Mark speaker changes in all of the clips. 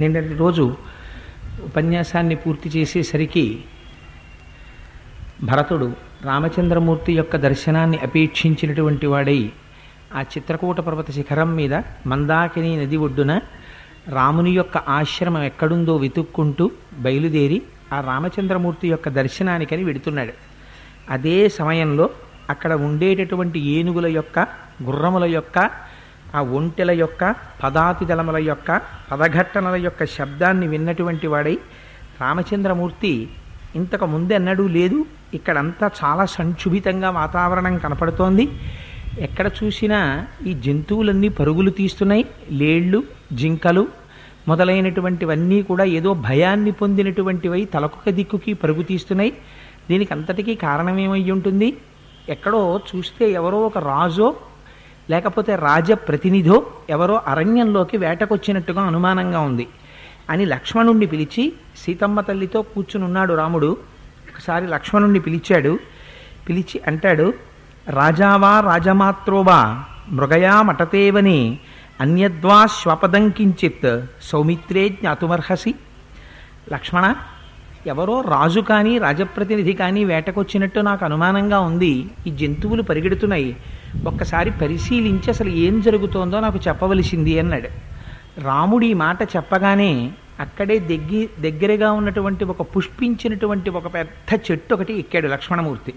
Speaker 1: నిన్నటి రోజు ఉపన్యాసాన్ని పూర్తి చేసేసరికి భరతుడు రామచంద్రమూర్తి యొక్క దర్శనాన్ని అపేక్షించినటువంటి వాడై ఆ చిత్రకూట పర్వత శిఖరం మీద మందాకిని నది ఒడ్డున రాముని యొక్క ఆశ్రమం ఎక్కడుందో వెతుక్కుంటూ బయలుదేరి ఆ రామచంద్రమూర్తి యొక్క దర్శనానికని వెడుతున్నాడు. అదే సమయంలో అక్కడ ఉండేటటువంటి ఏనుగుల యొక్క, గుర్రముల యొక్క, ఆ ఒంటెల యొక్క, పదాతిదళముల యొక్క, పదఘట్టనల యొక్క శబ్దాన్ని విన్నటువంటి వాడై రామచంద్రమూర్తి ఇంతకు ముందెన్నడూ లేదు, ఇక్కడంతా చాలా సంక్షుభితంగా వాతావరణం కనపడుతోంది, ఎక్కడ చూసినా ఈ జంతువులన్నీ పరుగులు తీస్తున్నాయి, లేళ్ళు, జింకలు మొదలైనటువంటివన్నీ కూడా ఏదో భయాన్ని పొందినటువంటివై తలకొక దిక్కుకి పరుగు తీస్తున్నాయి. దీనికి అంతటికీ కారణమేమై ఉంటుంది? ఎక్కడో చూస్తే ఎవరో ఒక రాజో లేకపోతే రాజప్రతినిధో ఎవరో అరణ్యంలోకి వేటకొచ్చినట్టుగా అనుమానంగా ఉంది అని లక్ష్మణుణ్ణి పిలిచి, సీతమ్మ తల్లితో కూర్చునున్నాడు రాముడు. ఒకసారి లక్ష్మణుణ్ణి పిలిచాడు. పిలిచి అంటాడు, రాజావా రాజమాత్రోవా మృగయా మటతేవని అన్యద్వా శ్వపదం కించిత్ సౌమిత్రే జ్ఞాతుమర్హసి. లక్ష్మణ, ఎవరో రాజు కానీ రాజప్రతినిధి కానీ వేటకొచ్చినట్టు నాకు అనుమానంగా ఉంది, ఈ జంతువులు పరిగెడుతున్నాయి, ఒక్కసారి పరిశీలించి అసలు ఏం జరుగుతోందో నాకు చెప్పవలసింది అన్నాడు. రాముడు ఈ మాట చెప్పగానే అక్కడే దగ్గరగా ఉన్నటువంటి ఒక పుష్పించినటువంటి ఒక పెద్ద చెట్టు ఒకటి ఎక్కాడు లక్ష్మణమూర్తి.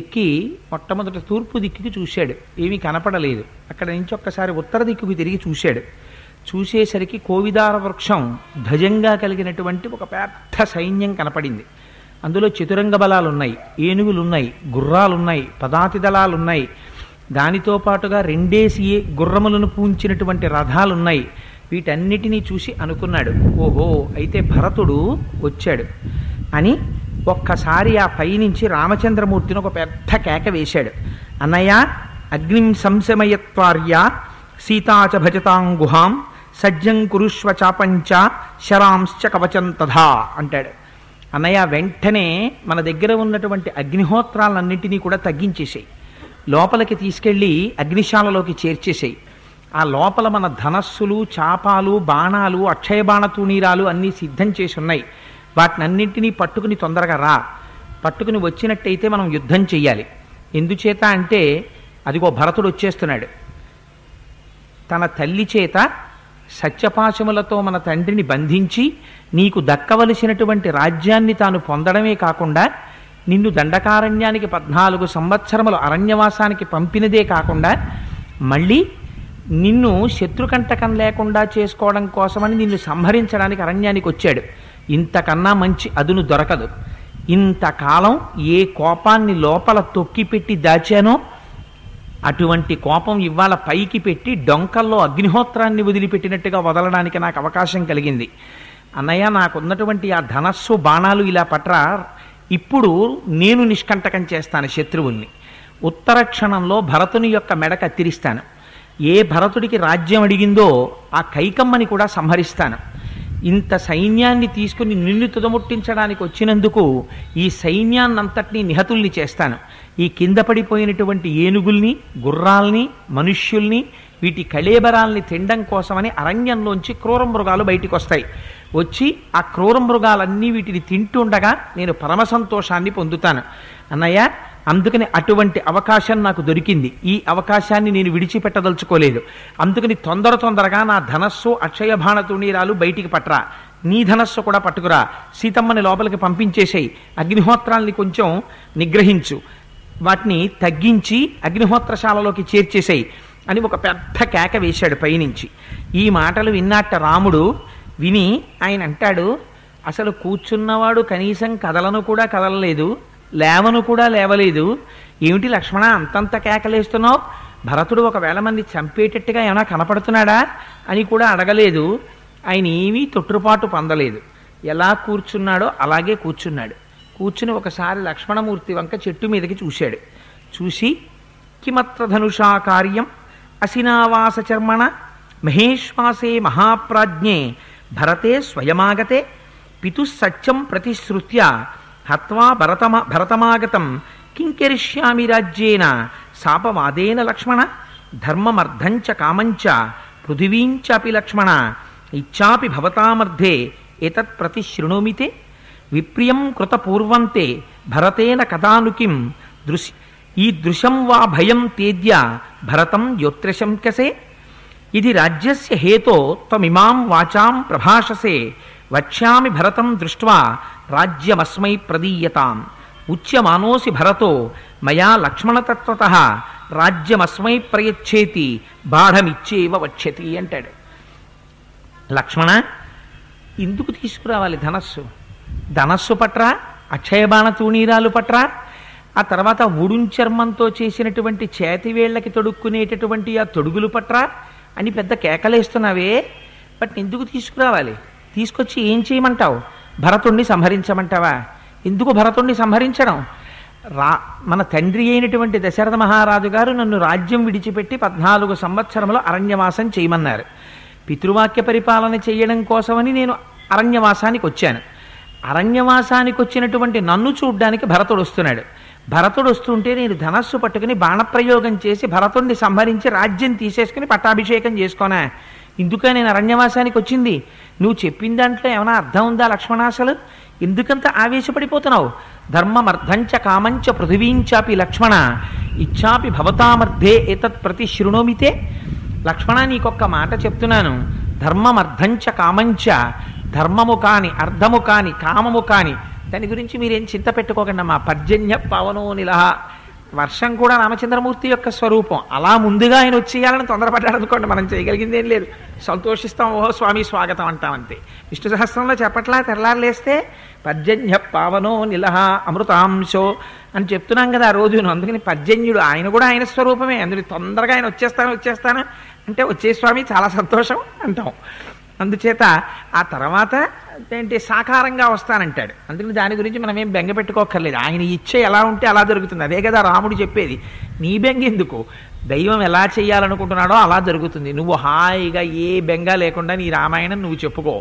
Speaker 1: ఎక్కి మొట్టమొదట తూర్పు దిక్కుకి చూశాడు, ఏమీ కనపడలేదు. అక్కడ నుంచి ఒక్కసారి ఉత్తర దిక్కుకి తిరిగి చూశాడు. చూసేసరికి కోవిదార వృక్షం ధ్వజంగా కలిగినటువంటి ఒక పెద్ద సైన్యం కనపడింది. అందులో చతురంగ బలాలున్నాయి, ఏనుగులున్నాయి, గుర్రాలున్నాయి, పదాతి దళాలున్నాయి, దానితో పాటుగా రెండేసి గుర్రములను పూంచినటువంటి రథాలున్నాయి. వీటన్నిటినీ చూసి అనుకున్నాడు, ఓహో అయితే భరతుడు వచ్చాడు అని ఒక్కసారి ఆ పైనుంచి రామచంద్రమూర్తిని ఒక పెద్ద కేక వేశాడు. అన్నయ్య, అగ్నిం సంశమయత్వార్య సీతాచ భజతాం గుహాం సజ్జం కురుష్వ చాపంచ శరాంశ్చ కవచం తథా అంటాడు. అన్నయ్య, వెంటనే మన దగ్గర ఉన్నటువంటి అగ్నిహోత్రాలన్నింటినీ కూడా తగ్గించేసాయి, లోపలికి తీసుకెళ్ళి అగ్నిశాలలోకి చేర్చేసాయి. ఆ లోపల మన ధనస్సులు, చాపాలు, బాణాలు, అక్షయ బాణ తూణీరాలు అన్నీ సిద్ధం చేసి ఉన్నాయి. వాటినన్నింటినీ పట్టుకుని తొందరగా రా, పట్టుకుని వచ్చినట్టయితే మనం యుద్ధం చెయ్యాలి. ఎందుచేత అంటే అదిగో భరతుడు వచ్చేస్తున్నాడు. తన తల్లి చేత సత్యపాశములతో మన తండ్రిని బంధించి నీకు దక్కవలసినటువంటి రాజ్యాన్ని తాను పొందడమే కాకుండా నిన్ను దండకారణ్యానికి 14 సంవత్సరములు అరణ్యవాసానికి పంపినదే కాకుండా మళ్ళీ నిన్ను శత్రుకంటకం లేకుండా చేసుకోవడం కోసమని నిన్ను సంహరించడానికి అరణ్యానికి వచ్చాడు. ఇంతకన్నా మంచి అదును దొరకదు. ఇంతకాలం ఏ కోపాన్ని లోపల తొక్కిపెట్టి దాచానో అటువంటి కోపం ఇవాళ పైకి పెట్టి డొంకల్లో అగ్నిహోత్రాన్ని వదిలిపెట్టినట్టుగా వదలడానికి నాకు అవకాశం కలిగింది. అన్నయ్య, నాకున్నటువంటి ఆ ధనస్సు, బాణాలు ఇలా పట్రా, ఇప్పుడు నేను నిష్కంటకం చేస్తాను శత్రువుల్ని. ఉత్తర క్షణంలో భరతుని యొక్క మెడ కత్తిరిస్తాను. ఏ భరతుడికి రాజ్యం అడిగిందో ఆ కైకమ్మని కూడా సంహరిస్తాను. ఇంత సైన్యాన్ని తీసుకుని నిన్ను తుదముట్టించడానికి వచ్చినందుకు ఈ సైన్యాన్నంతటినీ నిహతుల్ని చేస్తాను. ఈ కింద పడిపోయినటువంటి ఏనుగుల్ని, గుర్రాల్ని, మనుష్యుల్ని, వీటి కళేబరాల్ని తినడం కోసమని అరణ్యంలోంచి క్రూర మృగాలు బయటికి వస్తాయి. వచ్చి ఆ క్రూర మృగాలన్నీ వీటిని తింటుండగా నేను పరమ సంతోషాన్ని పొందుతాను. అన్నయ్య, అందుకని అటువంటి అవకాశం నాకు దొరికింది. ఈ అవకాశాన్ని నేను విడిచిపెట్టదలుచుకోలేదు. అందుకని తొందరగా నా ధనస్సు, అక్షయ బాణ తూణీరాలు బయటికి పట్టరా, నీ ధనస్సు కూడా పట్టుకురా, సీతమ్మని లోపలికి పంపించేసేయి, అగ్నిహోత్రాల్ని కొంచెం నిగ్రహించు, వాటిని తగ్గించి అగ్నిహోత్రశాలలోకి చేర్చేసేయి అని ఒక పెద్ద కేక వేశాడు పైనుంచి. ఈ మాటలు విన్నట్ట రాముడు విని ఆయన అంటాడు, అసలు కూర్చున్నవాడు కనీసం కదలను కూడా కదలలేదు, లేవను కూడా లేవలేదు, ఏమిటి లక్ష్మణ అంతంత కేకలేస్తున్నావు? భరతుడు ఒకవేళ మంది చంపేటట్టుగా ఏమైనా కనపడుతున్నాడా అని కూడా అడగలేదు. ఆయన ఏమీ తొట్టుపాటు పొందలేదు. ఎలా కూర్చున్నాడో అలాగే కూర్చున్నాడు. కూర్చుని ఒకసారి లక్ష్మణమూర్తి వంక చెట్టు మీదకి చూశాడు. చూసి, కిమత్ర ధనుషా కార్యం అసినావాస చర్మణ మహేశ్వాసే మహాప్రాజ్ఞే భరతే స్వయమాగతే పితుస్సత్యం ప్రతిశ్రుత్య హత్వా భరతమాగతం కింకరిష్యామి రాజ్యేన శాపవాదేన లక్ష్మణ ధర్మమర్థంచ కామంచ పృథివీంచాపి లక్ష్మణ ఇచ్చాపి భవతామర్థే ఏతత్ ప్రతి శృణోమితే విప్రియం కృత పూర్వంతే భరతేన కదానుకిం ఈ దృశం వా భయం తేద్య భరతం యోత్రశంకసే ఇది రాజ్యస్య హేతో త్వమిమాం వాచాం ప్రభాషసే వక్ష్యామి భరతం దృష్ట్వా రాజ్యమస్మై ప్రదీయతాం ఉచ్యమానోసి భరతో మయా లక్ష్మణతత్వతః రాజ్యమస్మై ప్రయచ్చేతి బాఢమిచ్చేవ వక్ష్యతి అంటాడు. లక్ష్మణ, ఎందుకు తీసుకురావాలి ధనస్సు పట్రా, అక్షయబాణ తూణీరాలు పట్రా, ఆ తర్వాత ఉడుంచర్మంతో చేసినటువంటి చేతివేళ్లకి తొడుక్కునేటటువంటి ఆ తొడుగులు పట్రా అని పెద్ద కేకలేస్తున్నావే, బట్ ఎందుకు తీసుకురావాలి? తీసుకొచ్చి ఏం చేయమంటావు? భరతుణ్ణి సంహరించమంటావా? ఎందుకు భరతుణ్ణి సంహరించడం? మన తండ్రి అయినటువంటి దశరథ మహారాజు గారు నన్ను రాజ్యం విడిచిపెట్టి 14 సంవత్సరములు అరణ్యవాసం చేయమన్నారు. పితృవాక్య పరిపాలన చేయడం కోసమని నేను అరణ్యవాసానికి వచ్చాను. అరణ్యవాసానికి వచ్చినటువంటి నన్ను చూడ్డానికి భరతుడు వస్తున్నాడు. భరతుడు వస్తుంటే నేను ధనస్సు పట్టుకుని బాణప్రయోగం చేసి భరతుడిని సంహరించి రాజ్యం తీసేసుకుని పట్టాభిషేకం చేసుకోనా? ఇందుక నేను అరణ్యవాసానికి వచ్చింది? నువ్వు చెప్పిన దాంట్లో ఏమైనా అర్థం ఉందా లక్ష్మణాసలు? ఎందుకంత ఆవేశపడిపోతున్నావు? ధర్మమర్థంచ కామంచ పృథివీంచాపి లక్ష్మణ ఇచ్చాపి భవతామర్థే ఏతత్ ప్రతి శృణోమితే. లక్ష్మణ, నీకొక్క మాట చెప్తున్నాను. ధర్మమర్థంచ కామంచ, ధర్మము కాని అర్థము కాని కామము కాని దాని గురించి మీరేం చింత పెట్టుకోకండి అమ్మా. పర్జన్య పవనో నిలహ, వర్షం కూడా రామచంద్రమూర్తి యొక్క స్వరూపం. అలా ముందుగా ఆయన వచ్చేయాలని తొందరపడ్డాడు అనుకోండి, మనం చేయగలిగింది ఏం లేదు. సంతోషిస్తాం, ఓహో స్వామి స్వాగతం అంటాం అంతే. విష్ణు సహస్రంలో చెప్పట్లా తెల్లారులేస్తే పర్జన్య పావనో నిలహ అమృతాంశో అని చెప్తున్నాం కదా ఆ రోజును. అందుకని పర్జన్యుడు ఆయన కూడా ఆయన స్వరూపమే. అందుకని తొందరగా ఆయన వచ్చేస్తాను అంటే వచ్చే స్వామి చాలా సంతోషం అంటాం. అందుచేత ఆ తర్వాత ఏంటి సాకారంగా వస్తానంటాడు. అందుకని దాని గురించి మనం ఏం బెంగ పెట్టుకోక్కర్లేదు. ఆయన ఇచ్చే ఎలా ఉంటే అలా జరుగుతుంది. అదే కదా రాముడు చెప్పేది. నీ బెంగ ఎందుకు? దైవం ఎలా చేయాలనుకుంటున్నాడో అలా జరుగుతుంది. నువ్వు హాయిగా ఏ బెంగ లేకుండా నీ రామాయణం నువ్వు చెప్పుకో.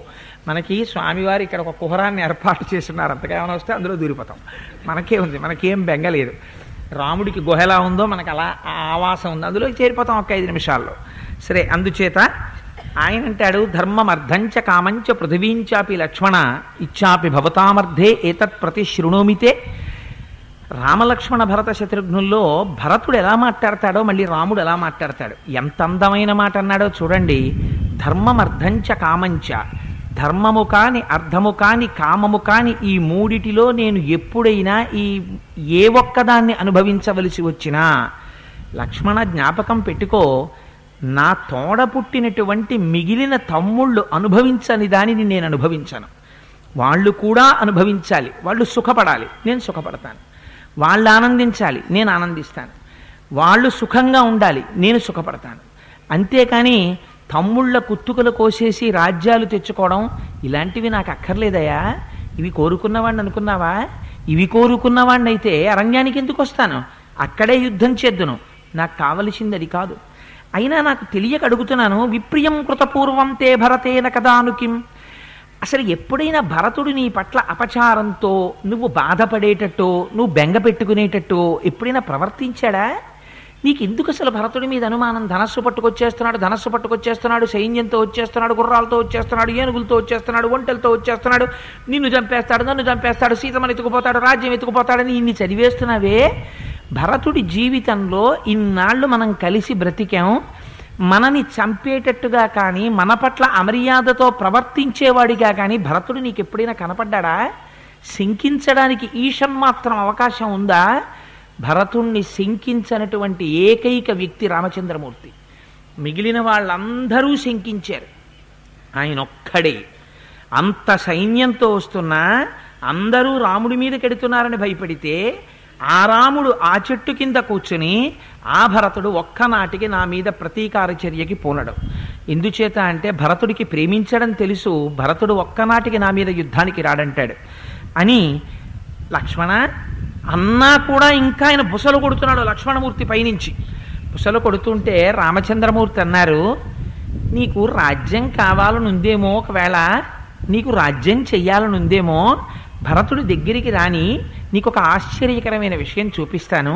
Speaker 1: మనకి స్వామివారు ఇక్కడ ఒక కుహరాన్ని ఏర్పాటు చేస్తున్నారు. అంతగా ఏమైనా వస్తే అందులో దూరిపోతాం. మనకే ఉంది, మనకేం బెంగ లేదు. రాముడికి గుహ ఎలా ఉందో మనకు అలా ఆవాసం ఉంది, అందులోకి చేరిపోతాం ఒక్క 5 నిమిషాల్లో. సరే, అందుచేత ఆయన అంటాడు ధర్మమర్థంచ కామంచ పృథివీంచాపి లక్ష్మణ ఇచ్చాపి భవతామర్థే ఏతత్ ప్రతి శృణోమితే. రామలక్ష్మణ భరత శత్రుఘ్నుల్లో భరతుడు ఎలా మాట్లాడతాడో మళ్ళీ రాముడు ఎలా మాట్లాడతాడు. ఎంత అందమైన మాట అన్నాడో చూడండి. ధర్మమర్థంచ కామంచ, ధర్మము కాని అర్థము కాని కామము కాని ఈ మూడిటిలో నేను ఎప్పుడైనా ఏ ఒక్కదాన్ని అనుభవించవలసి వచ్చినా లక్ష్మణ జ్ఞాపకం పెట్టుకో, నా తోడ పుట్టినటువంటి మిగిలిన తమ్ముళ్ళు అనుభవించని దానిని నేను అనుభవించను. వాళ్ళు కూడా అనుభవించాలి, వాళ్ళు సుఖపడాలి, నేను సుఖపడతాను. వాళ్ళు ఆనందించాలి, నేను ఆనందిస్తాను. వాళ్ళు సుఖంగా ఉండాలి, నేను సుఖపడతాను. అంతేకాని తమ్ముళ్ళ కుత్తుకలు కోసేసి రాజ్యాలు తెచ్చుకోవడం ఇలాంటివి నాకు అక్కర్లేదయా. ఇవి కోరుకున్నవాడిని అనుకున్నావా? ఇవి కోరుకున్నవాడిని అయితే అరణ్యానికి ఎందుకు వస్తాను? అక్కడే యుద్ధం చేద్దును. నాకు కావలసింది అది కాదు. అయినా నాకు తెలియక అడుగుతున్నాను. విప్రియం కృతపూర్వం తే భరతేన కదానుకిం. అసలు ఎప్పుడైనా భరతుడు నీ పట్ల అపచారంతో నువ్వు బాధపడేటట్టు నువ్వు బెంగ పెట్టుకునేటట్టు ఎప్పుడైనా ప్రవర్తించాడా? నీకు ఎందుకు అసలు భరతుడి మీద అనుమానం? ధనస్సు పట్టుకొచ్చేస్తున్నాడు, సైన్యంతో వచ్చేస్తున్నాడు, గుర్రాలతో వచ్చేస్తున్నాడు, ఏనుగులతో వచ్చేస్తున్నాడు, ఒంటెలతో వచ్చేస్తున్నాడు, నిన్ను చంపేస్తాడు, నన్ను చంపేస్తాడు, సీతమ్మని ఎత్తుకుపోతాడు, రాజ్యం ఎత్తుకుపోతాడని ఇన్ని చదివేస్తున్నావే. భరతుడి జీవితంలో ఇన్నాళ్ళు మనం కలిసి బ్రతికాం. మనని చంపేటట్టుగా కానీ మన పట్ల అమర్యాదతో ప్రవర్తించేవాడిగా కానీ భరతుడు నీకు ఎప్పుడైనా కనపడ్డా? శంకించడానికి ఈషన్ మాత్రం అవకాశం ఉందా? భరతుణ్ణి శంకించనటువంటి ఏకైక వ్యక్తి రామచంద్రమూర్తి. మిగిలిన వాళ్ళందరూ శంకించారు, ఆయన ఒక్కడే. అంత సైన్యంతో వస్తున్నా అందరూ రాముడి మీద కెడుతున్నారని భయపడితే ఆ రాముడు ఆ చెట్టు కింద కూర్చుని ఆ భరతుడు ఒక్కనాటికి నా మీద ప్రతీకార చర్యకి పూనడు. ఎందుచేత అంటే భరతుడికి ప్రేమించడం తెలుసు, భరతుడు ఒక్కనాటికి నా మీద యుద్ధానికి రాడంటాడు అని. లక్ష్మణ అన్నా కూడా ఇంకా ఆయన బుసలు కొడుతున్నాడు లక్ష్మణమూర్తి పైనుంచి. బుసలు కొడుతుంటే రామచంద్రమూర్తి అన్నారు, నీకు రాజ్యం కావాలనుందేమో, ఒకవేళ నీకు రాజ్యం చెయ్యాలనుందేమో భరతుడి దగ్గరికి రాని, నీకు ఒక ఆశ్చర్యకరమైన విషయం చూపిస్తాను.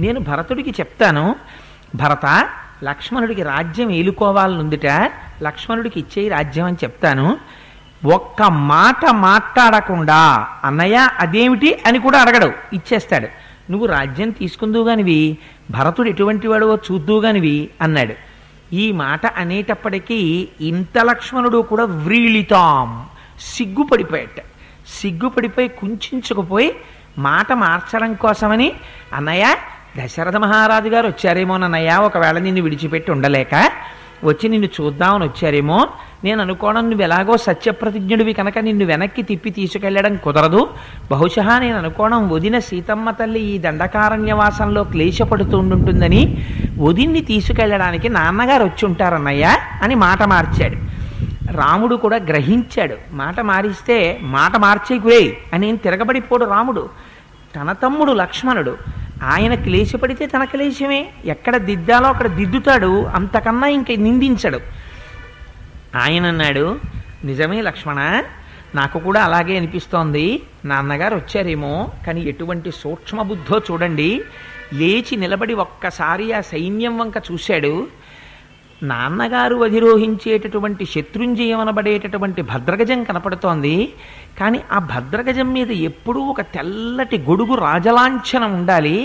Speaker 1: నేను భరతుడికి చెప్తాను, భరత లక్ష్మణుడికి రాజ్యం ఏలుకోవాలనుందిట, లక్ష్మణుడికి ఇచ్చేయి రాజ్యం అని చెప్తాను. ఒక్క మాట మాట్లాడకుండా అన్నయ్య అదేమిటి అని కూడా అడగడు, ఇచ్చేస్తాడు. నువ్వు రాజ్యం తీసుకుందువుగానివి, భరతుడు ఎటువంటి వాడో చూద్దువుగానివి అన్నాడు. ఈ మాట అనేటప్పటికీ ఇంత లక్ష్మణుడు కూడా వ్రీళితాం, సిగ్గుపడిపోయాట. సిగ్గుపడిపోయి కుంచుకుపోయి మాట మార్చడం కోసమని, అన్నయ్య దశరథ మహారాజు గారు వచ్చారేమోనన్నయ్య, ఒకవేళ నిన్ను విడిచిపెట్టి ఉండలేక వచ్చి నిన్ను చూద్దామని వచ్చారేమో, నేను అనుకోవడం నువ్వు ఎలాగో సత్యప్రతిజ్ఞుడివి కనుక నిన్ను వెనక్కి తిప్పి తీసుకెళ్లడం కుదరదు. బహుశా నేను అనుకోవడం వదిన సీతమ్మ తల్లి ఈ దండకారణ్యవాసంలో క్లేశపడుతూ ఉంటుందని వదిన్ని తీసుకెళ్లడానికి నాన్నగారు వచ్చి ఉంటారన్నయ్య అని మాట మార్చాడు. రాముడు కూడా గ్రహించాడు. మాట మారిస్తే మాట మార్చేకురే అని తిరగబడిపోడు రాముడు. తన తమ్ముడు లక్ష్మణుడు, ఆయన క్లేశపడితే తన క్లేశమే, ఎక్కడ దిద్దాలో అక్కడ దిద్దుతాడు, అంతకన్నా ఇంక నిందించడు. ఆయన అన్నాడు, నిజమే లక్ష్మణ, నాకు కూడా అలాగే అనిపిస్తోంది, నాన్నగారు వచ్చారేమో, కానీ ఎటువంటి సూక్ష్మబుద్ధో చూడండి. లేచి నిలబడి ఒక్కసారి ఆ సైన్యం వంక చూశాడు. నాన్నగారు అధిరోహించేటటువంటి శత్రుంజయం అనబడేటటువంటి భద్రగజం కనపడుతోంది. కానీ ఆ భద్రగజం మీద ఎప్పుడూ ఒక తెల్లటి గొడుగు రాజలాంఛనం ఉండాలి.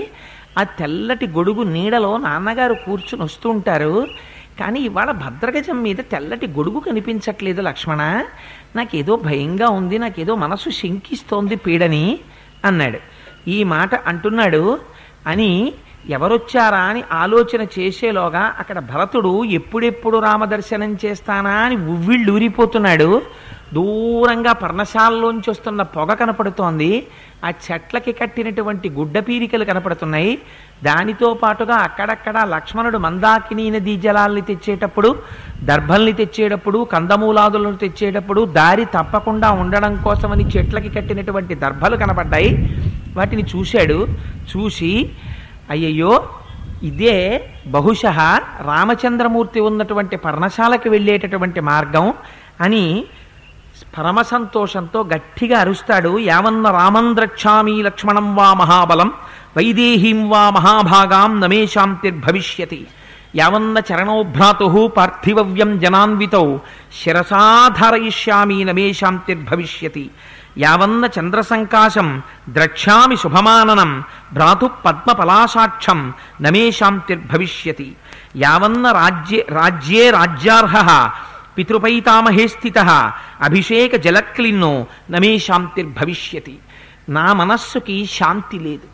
Speaker 1: ఆ తెల్లటి గొడుగు నీడలో నాన్నగారు కూర్చుని వస్తూ ఉంటారు. కానీ ఇవాళ భద్రగజం మీద తెల్లటి గొడుగు కనిపించట్లేదు లక్ష్మణ, నాకేదో భయంగా ఉంది, నాకేదో మనసు శంకిస్తోంది పీడని అన్నాడు. ఈ మాట అంటున్నాడు అని ఎవరొచ్చారా అని ఆలోచన చేసేలోగా అక్కడ భరతుడు ఎప్పుడెప్పుడు రామదర్శనం చేస్తానా అని ఉవ్విళ్ళూరిపోతున్నాడు. దూరంగా పర్ణశాలలోంచి వస్తున్న పొగ కనపడుతోంది. ఆ చెట్లకి కట్టినటువంటి గుడ్డ పీరికలు కనపడుతున్నాయి. దానితో పాటుగా అక్కడక్కడ లక్ష్మణుడు మందాకినీ నదీ జలాల్ని తెచ్చేటప్పుడు, దర్భల్ని తెచ్చేటప్పుడు, కందమూలాదులను తెచ్చేటప్పుడు దారి తప్పకుండా ఉండడం కోసమని చెట్లకి కట్టినటువంటి దర్భలు కనపడ్డాయి. వాటిని చూశాడు. చూసి అయ్యయ్యో, ఇదే బహుశః రామచంద్రమూర్తి ఉన్నటువంటి పర్ణశాలకు వెళ్ళేటటువంటి మార్గం అని పరమ సంతోషంతో గట్టిగా అరుస్తాడు. యావన్న రామం ద్రక్ష్యామి లక్ష్మణం వా మహాబలం వైదేహీం వా మహాభాగాం నమే శాంతిర్భవిష్యతి. యావన్న చరణోభ్రాతు పార్థివవ్యం జనాన్వితౌ శిరసాధరయిష్యామి నమే శాంతిర్భవిష్యతి. యావన్న చంద్రసంకాశం ద్రక్ష్యామి శుభమాననం భ్రాతు పద్మపలాసాక్షం నమే శాంతిర్భవిష్యతి. యావన్న రాజ్యే రాజ్యార్హ పితృపైతామహే స్థితః అభిషేక జలక్లిన్నో నమే శాంతిర్భవిష్యతి. నా మనస్సుకి శాంతి లేదు.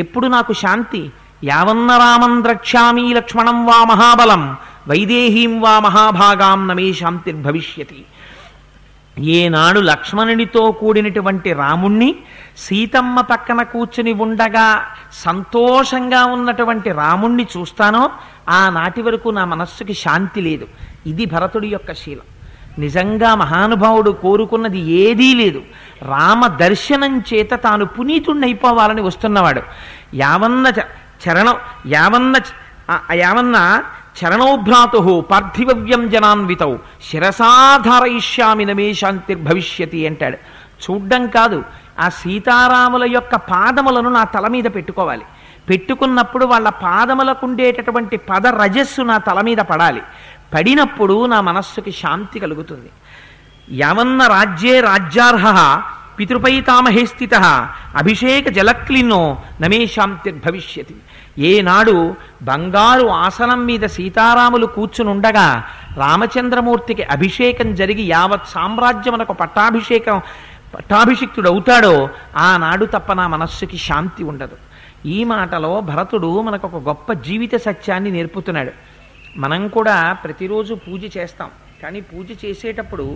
Speaker 1: ఎప్పుడు నాకు శాంతి? యావన్న రామం ద్రక్ష్యామి లక్ష్మణం వా మహాబలం వైదేహీం వా మహాభాగాం నమే శాంతిర్భవిష్యతి. ఏనాడు లక్ష్మణునితో కూడినటువంటి రాముణ్ణి సీతమ్మ పక్కన కూర్చుని ఉండగా సంతోషంగా ఉన్నటువంటి రాముణ్ణి చూస్తానో ఆనాటి వరకు నా మనస్సుకి శాంతి లేదు. ఇది భరతుడి యొక్క శీలం. నిజంగా మహానుభావుడు కోరుకున్నది ఏదీ లేదు. రామ దర్శనం చేత తాను పునీతుణ్ణైపోవాలని వస్తున్నవాడు. యావన్న చరణోభ్రాతు పార్థివవ్యం జనాన్వితౌ శిరసాధరయిష్యామి నమే శాంతిర్భవిష్యతి అంటాడు. చూడ్డం కాదు, ఆ సీతారాముల యొక్క పాదములను నా తల మీద పెట్టుకోవాలి. పెట్టుకున్నప్పుడు వాళ్ళ పాదములకు ఉండేటటువంటి పద రజస్సు నా తల మీద పడాలి. పడినప్పుడు నా మనస్సుకి శాంతి కలుగుతుంది. యావన్న రాజ్యే రాజ్యార్హ పితృపైతామహే స్థితః అభిషేక జలక్లిన్నో నమే శాంతిర్భవిష్యతి. ఏనాడు బంగారు ఆసనం మీద సీతారాములు కూర్చునుండగా రామచంద్రమూర్తికి అభిషేకం జరిగి యావత్ సామ్రాజ్యమునకు పట్టాభిషిక్తుడవుతాడో ఆనాడు తప్ప నా మనస్సుకి శాంతి ఉండదు. ఈ మాటలో భరతుడు మనకు ఒక గొప్ప జీవిత సత్యాన్ని నేర్పుతున్నాడు. మనం కూడా ప్రతిరోజు పూజ చేస్తాం, కానీ పూజ చేసేటప్పుడు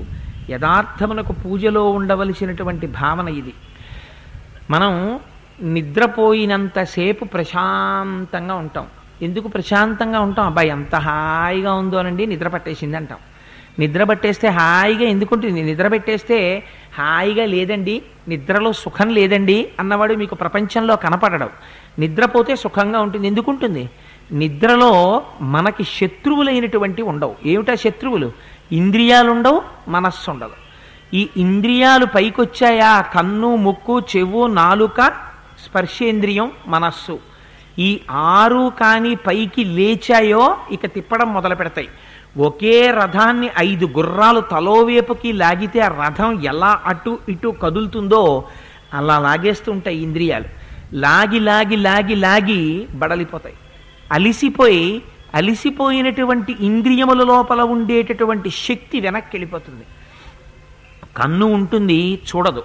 Speaker 1: యథార్థమునకు పూజలో ఉండవలసినటువంటి భావన ఇది. మనం నిద్రపోయినంతసేపు ప్రశాంతంగా ఉంటాం. ఎందుకు ప్రశాంతంగా ఉంటాం? అబ్బాయి ఎంత హాయిగా ఉందోనండి, నిద్ర పట్టేసింది అంటాం. నిద్ర పట్టేస్తే హాయిగా ఎందుకుంటుంది? నిద్ర పెట్టేస్తే హాయిగా లేదండి, నిద్రలో సుఖం లేదండి అన్నవాడు మీకు ప్రపంచంలో కనపడడం. నిద్రపోతే సుఖంగా ఉంటుంది. ఎందుకుంటుంది? నిద్రలో మనకి శత్రువులైనటువంటి ఉండవు. ఏమిటా శత్రువులు? ఇంద్రియాలు ఉండవు, మనస్సు ఉండదు. ఈ ఇంద్రియాలు పైకొచ్చాయా? కన్ను, ముక్కు, చెవు, నాలుక, స్పర్శేంద్రియం, మనస్సు. ఈ 6 కానీ పైకి లేచాయో ఇక తిప్పడం మొదలు పెడతాయి. ఒకే రథాన్ని 5 గుర్రాలు తలోవేపుకి లాగితే ఆ రథం ఎలా అటు ఇటు కదులుతుందో అలా లాగేస్తూ ఉంటాయి ఇంద్రియాలు. లాగి లాగి లాగి లాగి బడలిపోతాయి. అలిసిపోయినటువంటి ఇంద్రియముల లోపల ఉండేటటువంటి శక్తి వెనక్కి వెళ్ళిపోతుంది. కన్ను ఉంటుంది, చూడదు.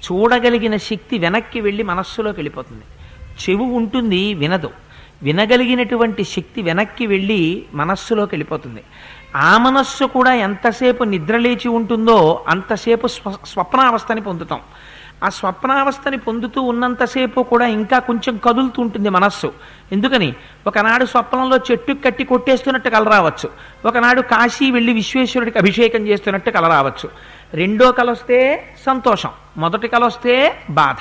Speaker 1: చూడగలిగిన శక్తి వెనక్కి వెళ్ళి మనస్సులోకి వెళ్ళిపోతుంది. చెవు ఉంటుంది, వినదు. వినగలిగినటువంటి శక్తి వెనక్కి వెళ్ళి మనస్సులోకి వెళ్ళిపోతుంది. ఆ మనస్సు కూడా ఎంతసేపు నిద్రలేచి ఉంటుందో అంతసేపు స్వప్నావస్థని పొందుతాం. ఆ స్వప్నావస్థని పొందుతూ ఉన్నంతసేపు కూడా ఇంకా కొంచెం కదులుతూ ఉంటుంది మనస్సు. ఎందుకని? ఒకనాడు స్వప్నంలో చెట్టు కట్టి కొట్టేస్తున్నట్టు కల రావచ్చు, ఒకనాడు కాశీ వెళ్ళి విశ్వేశ్వరుడికి అభిషేకం చేస్తున్నట్టు కల రావచ్చు. రెండో కల వస్తే సంతోషం, మొదటి కల వస్తే బాధ.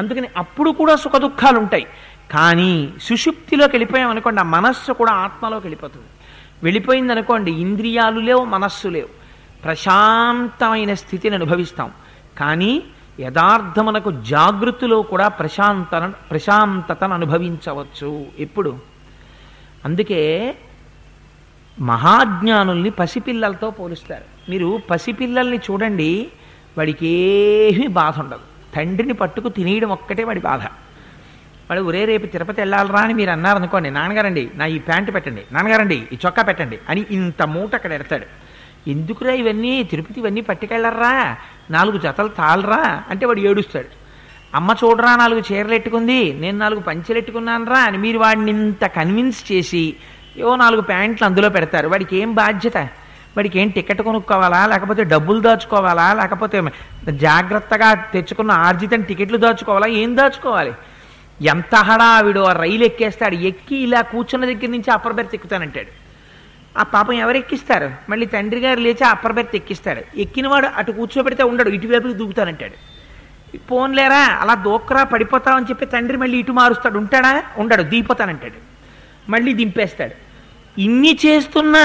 Speaker 1: అందుకని అప్పుడు కూడా సుఖ దుఃఖాలు ఉంటాయి. కానీ సుషుప్తిలోకి వెళ్ళిపోయామనుకోండి, ఆ మనస్సు కూడా ఆత్మలోకి వెళ్ళిపోతుంది. వెళ్ళిపోయిందనుకోండి, ఇంద్రియాలు లేవు, మనస్సు లేవు, ప్రశాంతమైన స్థితిని అనుభవిస్తాం. కానీ యథార్థమునకు జాగృతిలో కూడా ప్రశాంతతను అనుభవించవచ్చు. ఎప్పుడు? అందుకే మహాజ్ఞానుల్ని పసిపిల్లలతో పోలుస్తారు. మీరు పసిపిల్లల్ని చూడండి, వాడికి ఏమీ బాధ ఉండదు. తండ్రిని పట్టుకు తినేయడం ఒక్కటే వాడి బాధ. వాడు ఒరే రేపు తిరుపతి వెళ్ళాలరా అని మీరు అన్నారనుకోండి, నాన్నగారండి నా ఈ ప్యాంటు పెట్టండి, నాన్నగారండి ఈ చొక్కా పెట్టండి అని ఇంత మూట అక్కడ ఎడతాడు. ఎందుకురా ఇవన్నీ, తిరుపతి ఇవన్నీ పట్టుకెళ్ళర్రా, 4 జతలు తాళరా అంటే వాడు ఏడుస్తాడు. అమ్మ చూడరా 4 చీరలు ఎట్టుకుంది, నేను 4 పంచెలు ఎట్టుకున్నాను రా అని మీరు వాడిని ఇంత కన్విన్స్ చేసి ఏవో 4 ప్యాంట్లు అందులో పెడతారు. వాడికి ఏం బాధ్యత? వాడికి ఏం టికెట్ కొనుక్కోవాలా, లేకపోతే డబ్బులు దాచుకోవాలా, లేకపోతే జాగ్రత్తగా తెచ్చుకున్న ఆర్జితం టికెట్లు దాచుకోవాలా? ఏం దాచుకోవాలి? ఎంత హడావిడో. ఆ రైలు ఎక్కేస్తాడు, ఎక్కి ఇలా కూర్చున్న దగ్గర నుంచి అప్పర్ బెర్త్ ఎక్కుతానంటాడు. ఆ పాపం ఎవరు ఎక్కిస్తారు? మళ్ళీ తండ్రి గారు లేచి అప్పర్ బెర్త్ ఎక్కిస్తాడు. ఎక్కినవాడు అటు కూర్చోబెడితే ఉండడు, ఇటువైపుకి దూకుతానంటాడు. పోన్లేరా అలా దూకరా పడిపోతావని చెప్పి తండ్రి మళ్ళీ ఇటు మారుస్తాడు. ఉంటాడా? ఉండడు, దిగిపోతానంటాడు. మళ్ళీ దింపేస్తాడు. ఇన్ని చేస్తున్నా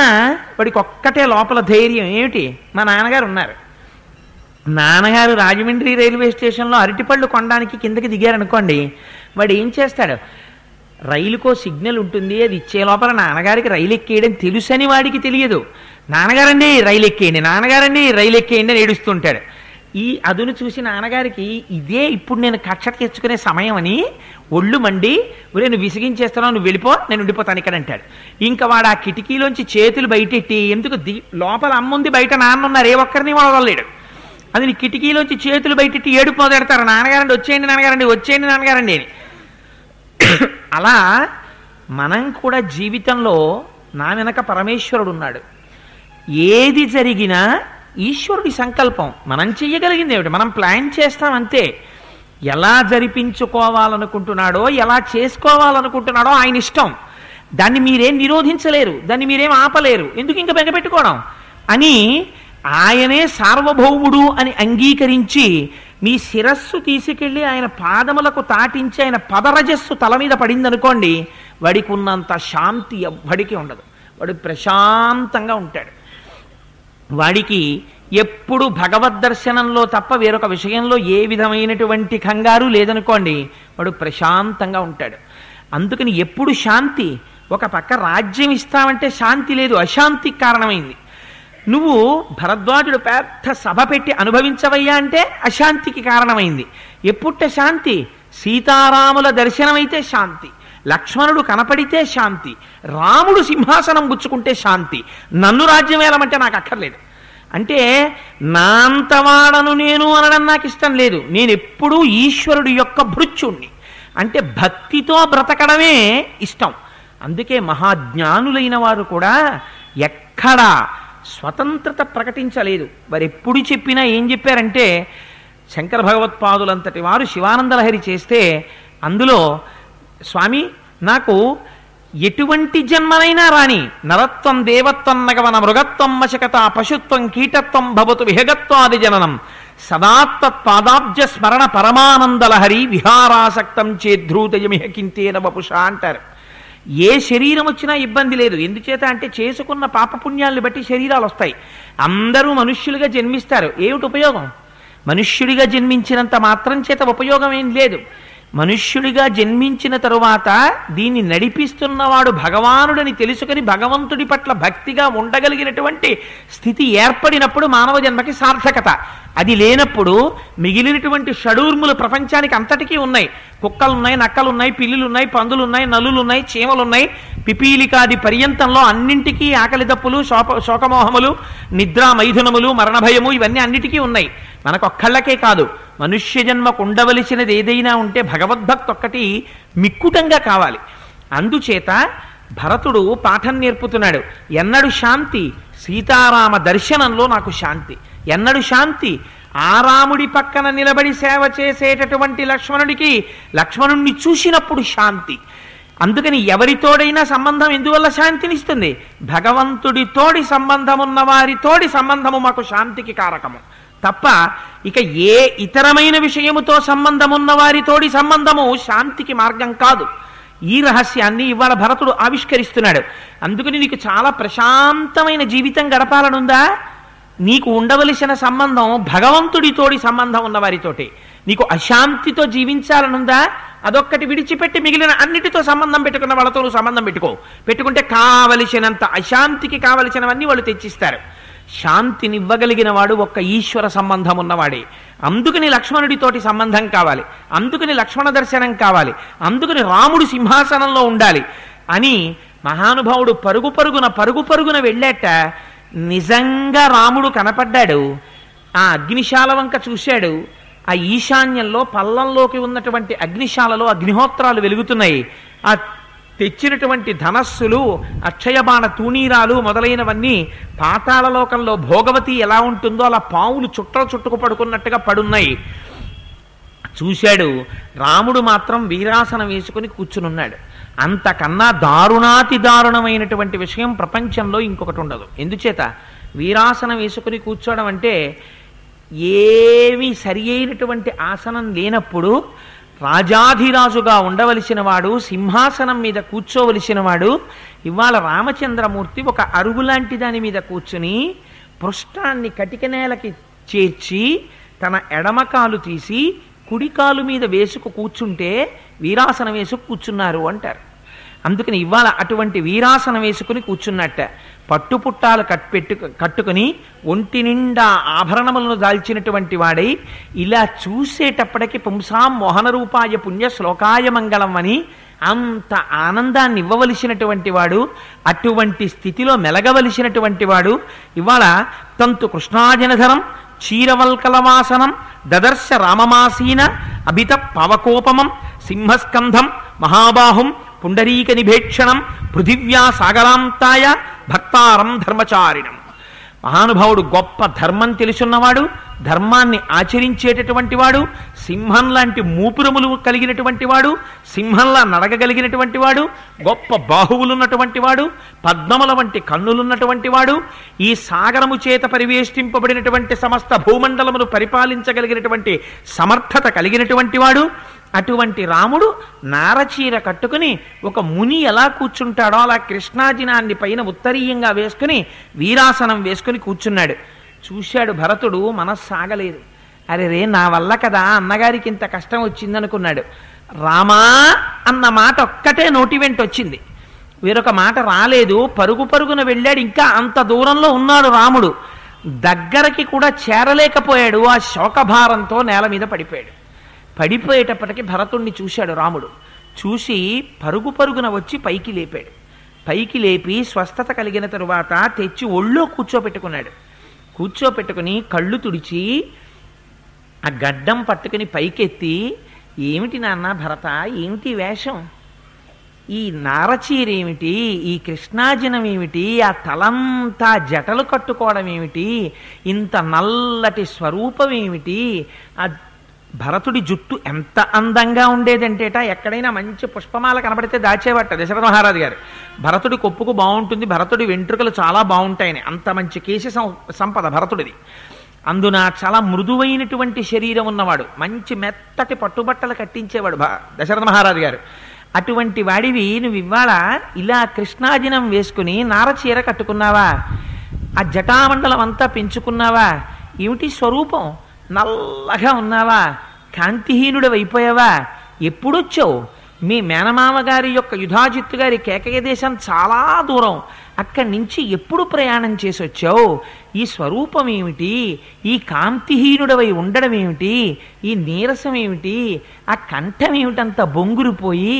Speaker 1: వాడికి ఒక్కటే లోపల ధైర్యం. ఏమిటి? మా నాన్నగారు ఉన్నారు. నాన్నగారు రాజమండ్రి రైల్వే స్టేషన్లో అరటిపళ్ళు కొనడానికి కిందకి దిగారనుకోండి, వాడు ఏం చేస్తాడు? రైలుకో సిగ్నల్ ఉంటుంది, అది ఇచ్చే లోపల నాన్నగారికి రైలు ఎక్కేయడం తెలుసని వాడికి తెలియదు. నాన్నగారండి రైలు ఎక్కేయండి, నాన్నగారండి రైలు ఎక్కేయండి అని ఏడుస్తుంటాడు. ఈ అదును చూసి నాన్నగారికి ఇదే ఇప్పుడు నేను కక్ష తెచ్చుకునే సమయం అని ఒళ్ళు మండి, ఒరే నువ్వు విసిగించేస్తున్నావు, నువ్వు వెళ్ళిపో, నేను ఉండిపోతాను ఇక్కడ అంటాడు. ఇంకా వాడు ఆ కిటికీలోంచి చేతులు బయటెట్టి, ఎందుకు లోపల అమ్ముంది, బయట నాన్న ఉన్నారు, ఏ ఒక్కరిని వదలలేడు. అది నీ కిటికీలోంచి చేతులు బయటెట్టి ఏడుపు మొదలెడతారు. నాన్నగారండి వచ్చేయండి, నాన్నగారండి వచ్చేయండి, నాన్నగారండి అని. అలా మనం కూడా జీవితంలో నా వెనక పరమేశ్వరుడు ఉన్నాడు. ఏది జరిగినా ఈశ్వరుడి సంకల్పం. మనం చెయ్యగలిగింది ఏమిటి? మనం ప్లాన్ చేస్తాం అంతే. ఎలా జరిపించుకోవాలనుకుంటున్నాడో, ఎలా చేసుకోవాలనుకుంటున్నాడో ఆయన ఇష్టం. దాన్ని మీరేం నిరోధించలేరు, దాన్ని మీరేం ఆపలేరు. ఎందుకు ఇంకా బెంగపెట్టుకోవడం అని ఆయనే సార్వభౌముడు అని అంగీకరించి మీ శిరస్సు తీసుకెళ్ళి ఆయన పాదములకు తాటించి ఆయన పదరజస్సు తల మీద పడిందనుకోండి, వాడికి ఉన్నంత శాంతి ఎవ్వడికి ఉండదు. వాడు ప్రశాంతంగా ఉంటాడు. వాడికి ఎప్పుడు భగవద్ దర్శనంలో తప్ప వేరొక విషయంలో ఏ విధమైనటువంటి కంగారు లేదనుకోండి, వాడు ప్రశాంతంగా ఉంటాడు. అందుకని ఎప్పుడు శాంతి. ఒక పక్క రాజ్యం ఇస్తామంటే శాంతి లేదు, అశాంతికి కారణమైంది. నువ్వు భరద్వాజుడు పెద్ద సభ పెట్టి అనుభవించవయ్యా అంటే అశాంతికి కారణమైంది. ఎప్పుట్ట శాంతి? సీతారాముల దర్శనమైతే శాంతి, లక్ష్మణుడు కనపడితే శాంతి, రాముడు సింహాసనం గుచ్చుకుంటే శాంతి. నన్ను రాజ్యం వేలమంటే నాకు అక్కర్లేదు. అంటే నా అంతవాడను నేను అనడం నాకు ఇష్టం లేదు. నేను ఎప్పుడూ ఈశ్వరుడి యొక్క భృత్యుణ్ణి. అంటే భక్తితో బ్రతకడమే ఇష్టం. అందుకే మహాజ్ఞానులైన వారు కూడా ఎక్కడా స్వతంత్రత ప్రకటించలేదు. వారు ఎప్పుడు చెప్పినా ఏం చెప్పారంటే, శంకర భగవత్పాదులంతటి వారు శివానందలహరి చేస్తే అందులో స్వామి నాకు ఎటువంటి జన్మనైనా రాని, నరత్వం దేవత్వం నగవన మృగత్వం వశకత పశుత్వం కీటత్వం భవతు విహగత్వాది జననం సదాత్తత్ పాదాబ్జ స్మరణ పరమానందలహరి విహారాసక్తం చేద్ధృతయమిహ కింతేన వపుష అంటారు. ఏ శరీరం వచ్చినా ఇబ్బంది లేదు. ఎందుచేత అంటే చేసుకున్న పాపపుణ్యాలను బట్టి శరీరాలు వస్తాయి. అందరూ మనుష్యులుగా జన్మిస్తారు. ఏమిటి ఉపయోగం? మనుష్యుడిగా జన్మించినంత మాత్రం చేత ఉపయోగం ఏం లేదు. మనుష్యుడిగా జన్మించిన తరువాత దీన్ని నడిపిస్తున్నవాడు భగవానుడని తెలుసుకుని భగవంతుడి పట్ల భక్తిగా ఉండగలిగినటువంటి స్థితి ఏర్పడినప్పుడు మానవ జన్మకి సార్థకత. అది లేనప్పుడు మిగిలినటువంటి షడూర్ములు ప్రపంచానికి అంతటికీ ఉన్నాయి. కుక్కలున్నాయి, నక్కలున్నాయి, పిల్లులున్నాయి, పందులున్నాయి, నలులున్నాయి, చీమలున్నాయి. పిపీలికాది పర్యంతంలో అన్నింటికీ ఆకలి దప్పులు, శోకమోహములు, నిద్రా మైథునములు, మరణభయము ఇవన్నీ అన్నిటికీ ఉన్నాయి. మనకొక్కళ్ళకే కాదు, మనుష్య జన్మకు ఉండవలసినది ఏదైనా ఉంటే భగవద్భక్తి ఒక్కటి మిక్కుటంగా కావాలి. అందుచేత భరతుడు పాఠం నేర్పుతున్నాడు. ఎన్నడు శాంతి? సీతారామ దర్శనంలో నాకు శాంతి. ఎన్నడు శాంతి? ఆ రాముడి పక్కన నిలబడి సేవ చేసేటటువంటి లక్ష్మణుణ్ణి చూసినప్పుడు శాంతి. అందుకని ఎవరితోడైనా సంబంధం ఎందువల్ల శాంతినిస్తుంది? భగవంతుడితోడి సంబంధం ఉన్న వారితోడి సంబంధము మాకు శాంతికి కారకము తప్ప ఇక ఏ ఇతరమైన విషయముతో సంబంధం ఉన్న వారితోడి సంబంధము శాంతికి మార్గం కాదు. ఈ రహస్యాన్ని ఇవాళ భరతుడు ఆవిష్కరిస్తున్నాడు. అందుకని నీకు చాలా ప్రశాంతమైన జీవితం గడపాలనుందా? నీకు ఉండవలసిన సంబంధం భగవంతుడితోడి సంబంధం ఉన్నవారితోటి. నీకు అశాంతితో జీవించాలనుందా? అదొక్కటి విడిచిపెట్టి మిగిలిన అన్నిటితో సంబంధం పెట్టుకున్న వాళ్ళతో నువ్వు సంబంధం పెట్టుకుంటే కావలసినంత అశాంతికి కావలసినవన్నీ వాళ్ళు తెచ్చిస్తారు. శాంతినివ్వగలిగిన వాడు ఒక్క ఈశ్వర సంబంధం ఉన్నవాడే. అందుకని లక్ష్మణుడితోటి సంబంధం కావాలి, అందుకని లక్ష్మణ దర్శనం కావాలి, అందుకని రాముడు సింహాసనంలో ఉండాలి అని మహానుభావుడు పరుగు పరుగున వెళ్ళాట. నిజంగా రాముడు కనపడ్డాడు. ఆ అగ్నిశాల వంక చూశాడు. ఆ ఈశాన్యంలో పల్లంలోకి ఉన్నటువంటి అగ్నిశాలలో అగ్నిహోత్రాలు వెలుగుతున్నాయి. ఆ తెచ్చినటువంటి ధనస్సులు, అక్షయబాణ తూణీరాలు మొదలైనవన్నీ పాతాళలోకంలో భోగవతి ఎలా ఉంటుందో అలా పావులు చుట్టుకు పడుకున్నట్టుగా పడున్నాయి. చూశాడు. రాముడు మాత్రం వీరాసనం వేసుకుని కూర్చునున్నాడు. అంతకన్నా దారుణాతి దారుణమైనటువంటి విషయం ప్రపంచంలో ఇంకొకటి ఉండదు. ఎందుచేత వీరాసనం వేసుకుని కూర్చోవడం అంటే ఏమీ సరి అయినటువంటి ఆసనం లేనప్పుడు రాజాధిరాజుగా ఉండవలసిన వాడు, సింహాసనం మీద కూర్చోవలసిన వాడు ఇవాళ రామచంద్రమూర్తి ఒక అరుగు లాంటి దాని మీద కూర్చుని పృష్ఠాన్ని కటిక నేలకి చేర్చి తన ఎడమకాలు తీసి కుడికాలు మీద వేసుకు కూర్చుంటే వీరాసనం వేసుకు కూర్చున్నారు అంటారు. అందుకని ఇవాళ అటువంటి వీరాసనం వేసుకుని కూర్చున్నట్ట. పట్టుపుట్టాలు కట్టుకుని ఒంటి నిండా ఆభరణములను దాల్చినటువంటి వాడై ఇలా చూసేటప్పటికి పుంసాం మోహన రూపాయ పుణ్య శ్లోకాయ మంగళం అని అంత ఆనందాన్ని ఇవ్వవలసినటువంటి వాడు, అటువంటి స్థితిలో మెలగవలసినటువంటి వాడు ఇవాళ తంతు కృష్ణాజనధరం చీరవల్కలవాసనం దదర్శ రామమాసీన అభిత పవకోపమం సింహస్కంధం మహాబాహుం పుండరీక నిభేక్షణం పృథివ్యా సాగరాంతాయ భక్తారం ధర్మచారిణం. మహానుభావుడు గొప్ప ధర్మం తెలుసున్నవాడు, ధర్మాన్ని ఆచరించేటటువంటి వాడు, సింహం లాంటి మూపురములు కలిగినటువంటి వాడు, సింహంలా నడగగలిగినటువంటి వాడు, గొప్ప బాహువులున్నటువంటి వాడు, పద్మముల వంటి కన్నులున్నటువంటి వాడు, ఈ సాగరము చేత పరివేష్టింపబడినటువంటి సమస్త భూమండలమును పరిపాలించగలిగినటువంటి సమర్థత కలిగినటువంటి వాడు. అటువంటి రాముడు నారచీర కట్టుకుని ఒక ముని ఎలా కూర్చుంటాడో అలా కృష్ణాజినాన్ని పైన ఉత్తరీయంగా వేసుకుని వీరాసనం వేసుకుని కూర్చున్నాడు. చూశాడు భరతుడు. మనస్సాగలేదు. అరే నా వల్ల కదా అన్నగారికి ఇంత కష్టం వచ్చిందనుకున్నాడు. రామా అన్న మాట ఒక్కటే నోటి వెంట వచ్చింది, వేరొక మాట రాలేదు. పరుగున వెళ్ళాడు. ఇంకా అంత దూరంలో ఉన్నాడు రాముడు. దగ్గరకి కూడా చేరలేకపోయాడు. ఆ శోకభారంతో నేల మీద పడిపోయేటప్పటికి భరతుణ్ణి చూశాడు రాముడు. చూసి పరుగున వచ్చి పైకి లేపాడు. పైకి లేపి స్వస్థత కలిగిన తరువాత తెచ్చి ఒళ్ళో కూర్చోపెట్టుకుని కళ్ళు తుడిచి ఆ గడ్డం పట్టుకుని పైకెత్తి, ఏమిటి నాన్న భరత, ఏమిటి వేషం, ఈ నారచీరేమిటి, ఈ కృష్ణాజనం ఏమిటి, ఆ తలంతా జటలు కట్టుకోవడం ఏమిటి, ఇంత నల్లటి స్వరూపం ఏమిటి, ఆ భరతుడి జుట్టు ఎంత అందంగా ఉండేదంటేట ఎక్కడైనా మంచి పుష్పమాల కనబడితే దాచేవట దశరథ మహారాజు గారు. భరతుడి కొప్పుకు బాగుంటుంది, భరతుడి వెంట్రుకలు చాలా బాగుంటాయని, అంత మంచి కేశ సంపద భరతుడిది. అందున చాలా మృదువైనటువంటి శరీరం ఉన్నవాడు, మంచి మెత్తటి పట్టుబట్టలు కట్టించేవాడు దశరథ మహారాజు గారు. అటువంటి వాడివి నువ్వు ఇవాళ ఇలా కృష్ణాజినం వేసుకుని నారచీర కట్టుకున్నావా, ఆ జటామండలం అంతా పెంచుకున్నావా, ఏమిటి స్వరూపం, నల్లగా ఉన్నావా, కాంతిహీనుడు అయిపోయావా, ఎప్పుడొచ్చావు? మీ మేనమామ గారి యొక్క యుధాజిత్తు గారి కేకయ దేశం చాలా దూరం, అక్కడి నుంచి ఎప్పుడు ప్రయాణం చేసి వచ్చావు? ఈ స్వరూపం ఏమిటి? ఈ కాంతిహీనుడవై ఉండడం ఏమిటి? ఈ నీరసం ఏమిటి? ఆ కంఠం ఏమిటంత బొంగురుపోయి?